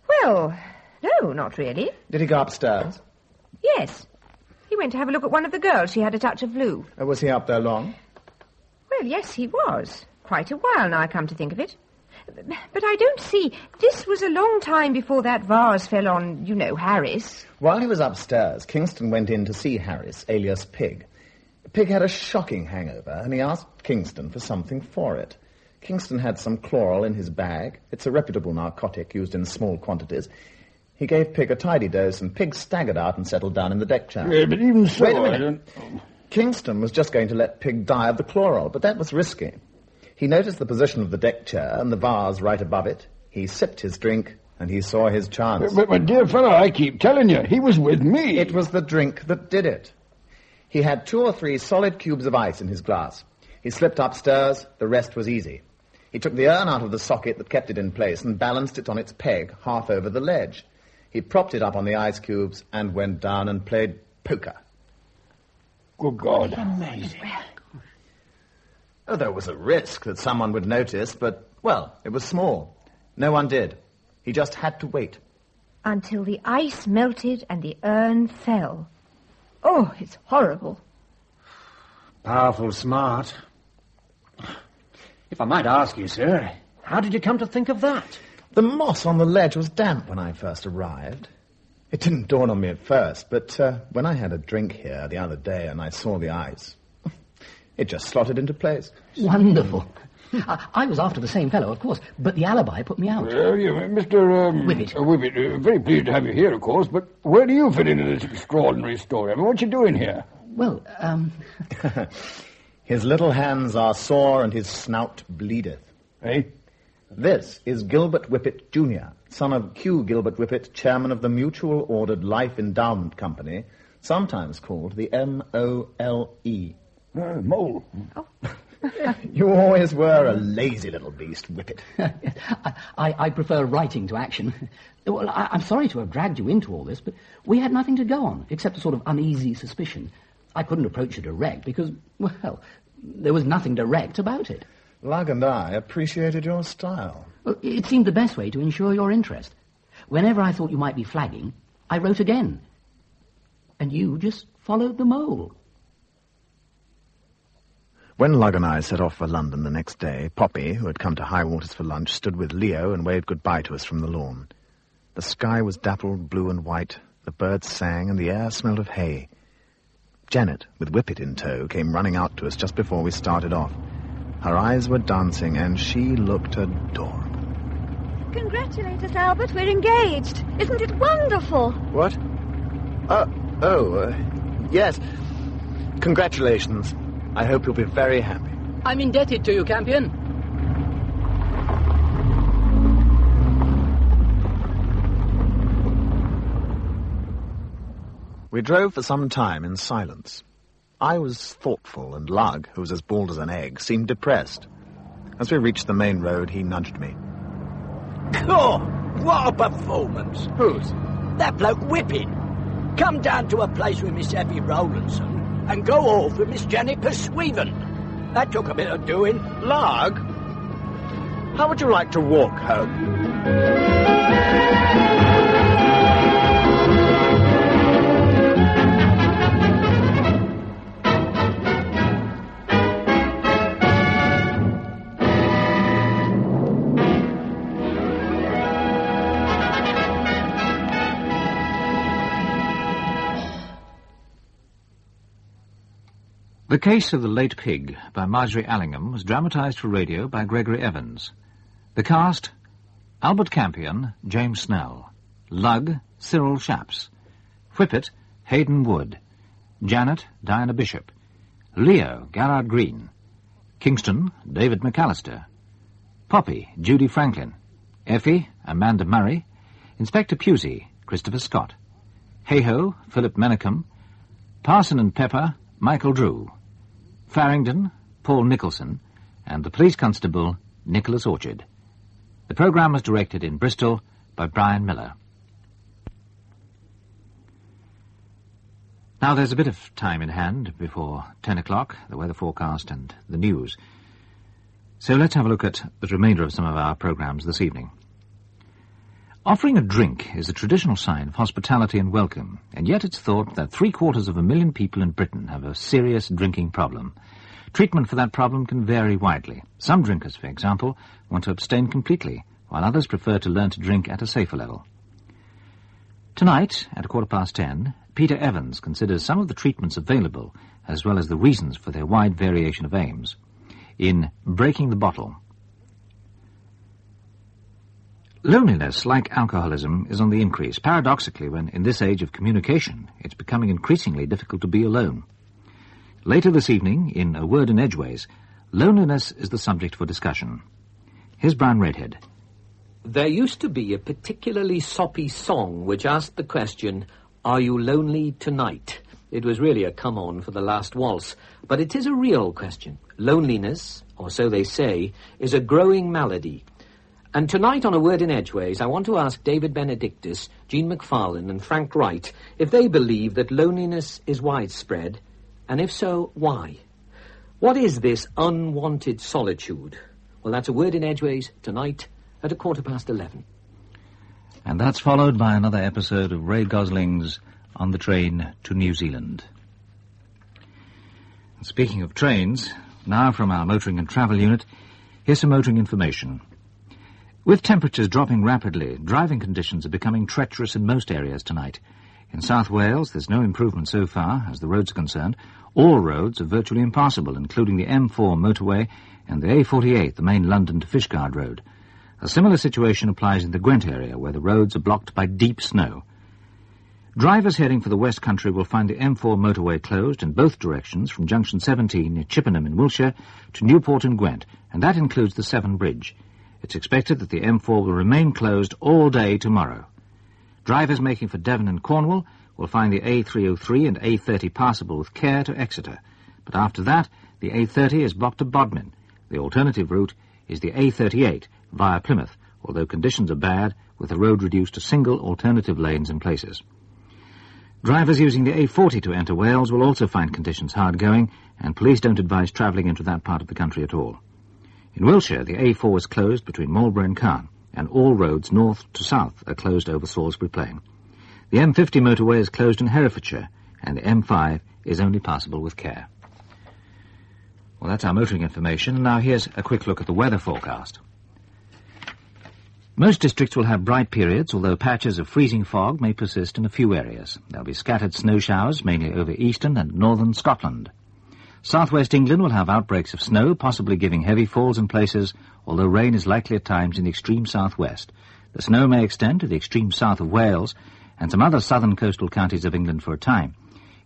Well, no, not really. Did he go upstairs? Yes. He went to have a look at one of the girls. She had a touch of flu. Was he up there long? Well, yes, he was. Quite a while now, I come to think of it. But I don't see. This was a long time before that vase fell on, Harris. While he was upstairs, Kingston went in to see Harris, alias Pig. Pig had a shocking hangover, and he asked Kingston for something for it. Kingston had some chloral in his bag. It's a reputable narcotic used in small quantities. He gave Pig a tidy dose, and Pig staggered out and settled down in the deck chair. Yeah, but even so... Wait a minute. Kingston was just going to let Pig die of the chloral, but that was risky. He noticed the position of the deck chair and the vase right above it. He sipped his drink, and he saw his chance. But my dear fellow, I keep telling you, he was with me. It was the drink that did it. He had 2 or 3 solid cubes of ice in his glass. He slipped upstairs. The rest was easy. He took the urn out of the socket that kept it in place and balanced it on its peg half over the ledge. He propped it up on the ice cubes and went down and played poker. Good God. Amazing. Oh, there was a risk that someone would notice, but, well, it was small. No one did. He just had to wait. Until the ice melted and the urn fell. Oh, it's horrible. Powerful smart. If I might ask you, sir, how did you come to think of that? The moss on the ledge was damp when I first arrived. It didn't dawn on me at first, but when I had a drink here the other day and I saw the ice, it just slotted into place. Wonderful. I was after the same fellow, of course, but the alibi put me out. Mr. Whippet, very pleased to have you here, of course, but where do you fit into this extraordinary story? I mean, what you doing here? Well, His little hands are sore and his snout bleedeth. Eh? This is Gilbert Whippet, Jr., son of Q. Gilbert Whippet, chairman of the Mutual Ordered Life Endowment Company, sometimes called the M-O-L-E. Mole. Oh. You always were a lazy little beast, Whippet. I prefer writing to action. Well, I'm sorry to have dragged you into all this, but we had nothing to go on, except a sort of uneasy suspicion. I couldn't approach you direct because, well, there was nothing direct about it. Lugg and I appreciated your style. Well, it seemed the best way to ensure your interest. Whenever I thought you might be flagging, I wrote again. And you just followed the mole. When Lugg and I set off for London the next day, Poppy, who had come to High Waters for lunch, stood with Leo and waved goodbye to us from the lawn. The sky was dappled blue and white, the birds sang, and the air smelled of hay. Janet, with Whippet in tow, came running out to us just before we started off. Her eyes were dancing, and she looked adorable. Congratulate us, Albert. We're engaged. Isn't it wonderful? What? Yes. Congratulations. I hope you'll be very happy. I'm indebted to you, Campion. We drove for some time in silence. I was thoughtful, and Lugg, who was as bald as an egg, seemed depressed. As we reached the main road, he nudged me. Oh, what a performance. Whose? That bloke Whippet. Come down to a place with Miss Effie Rowlandson and go off with Miss Janet Persueven. That took a bit of doing. Lugg, how would you like to walk home? The Case of the Late Pig by Margery Allingham was dramatised for radio by Gregory Evans. The cast: Albert Campion, James Snell; Lugg, Cyril Shapps; Whippet, Hayden Wood; Janet, Diana Bishop; Leo, Garrard Green; Kingston, David McAllister; Poppy, Judy Franklin; Effie, Amanda Murray; Inspector Pusey, Christopher Scott; Hayho, Philip Menachem; Parson and Pepper, Michael Drew; Farringdon, Paul Nicholson; and the police constable, Nicholas Orchard. The programme was directed in Bristol by Brian Miller. Now there's a bit of time in hand before 10 o'clock, the weather forecast and the news. So let's have a look at the remainder of some of our programmes this evening. Offering a drink is a traditional sign of hospitality and welcome, and yet it's thought that 750,000 people in Britain have a serious drinking problem. Treatment for that problem can vary widely. Some drinkers, for example, want to abstain completely, while others prefer to learn to drink at a safer level. Tonight, at 10:15, Peter Evans considers some of the treatments available, as well as the reasons for their wide variation of aims, in Breaking the Bottle. Loneliness, like alcoholism, is on the increase, paradoxically when, in this age of communication, it's becoming increasingly difficult to be alone. Later this evening, in A Word in Edgeways, loneliness is the subject for discussion. Here's Brian Redhead. There used to be a particularly soppy song which asked the question, "Are you lonely tonight?" It was really a come-on for the last waltz, but it is a real question. Loneliness, or so they say, is a growing malady. And tonight on A Word in Edgeways, I want to ask David Benedictus, Jean McFarlane and Frank Wright if they believe that loneliness is widespread, and if so, why? What is this unwanted solitude? Well, that's A Word in Edgeways tonight at 11:15. And that's followed by another episode of Ray Gosling's On the Train to New Zealand. And speaking of trains, now from our motoring and travel unit, here's some motoring information. With temperatures dropping rapidly, driving conditions are becoming treacherous in most areas tonight. In South Wales, there's no improvement so far, as the roads are concerned. All roads are virtually impassable, including the M4 motorway and the A48, the main London to Fishguard road. A similar situation applies in the Gwent area, where the roads are blocked by deep snow. Drivers heading for the West Country will find the M4 motorway closed in both directions from junction 17 near Chippenham in Wiltshire to Newport in Gwent, and that includes the Severn Bridge. It's expected that the M4 will remain closed all day tomorrow. Drivers making for Devon and Cornwall will find the A303 and A30 passable with care to Exeter, but after that, the A30 is blocked to Bodmin. The alternative route is the A38 via Plymouth, although conditions are bad, with the road reduced to single alternative lanes in places. Drivers using the A40 to enter Wales will also find conditions hard going, and police don't advise travelling into that part of the country at all. In Wiltshire, the A4 is closed between Marlborough and Caen, and all roads north to south are closed over Salisbury Plain. The M50 motorway is closed in Herefordshire, and the M5 is only passable with care. Well, that's our motoring information, and now here's a quick look at the weather forecast. Most districts will have bright periods, although patches of freezing fog may persist in a few areas. There'll be scattered snow showers, mainly over eastern and northern Scotland. Southwest England will have outbreaks of snow, possibly giving heavy falls in places, although rain is likely at times in the extreme southwest. The snow may extend to the extreme south of Wales and some other southern coastal counties of England for a time.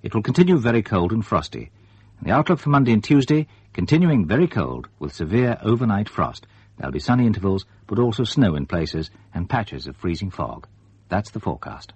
It will continue very cold and frosty. And the outlook for Monday and Tuesday, continuing very cold with severe overnight frost. There'll be sunny intervals, but also snow in places and patches of freezing fog. That's the forecast.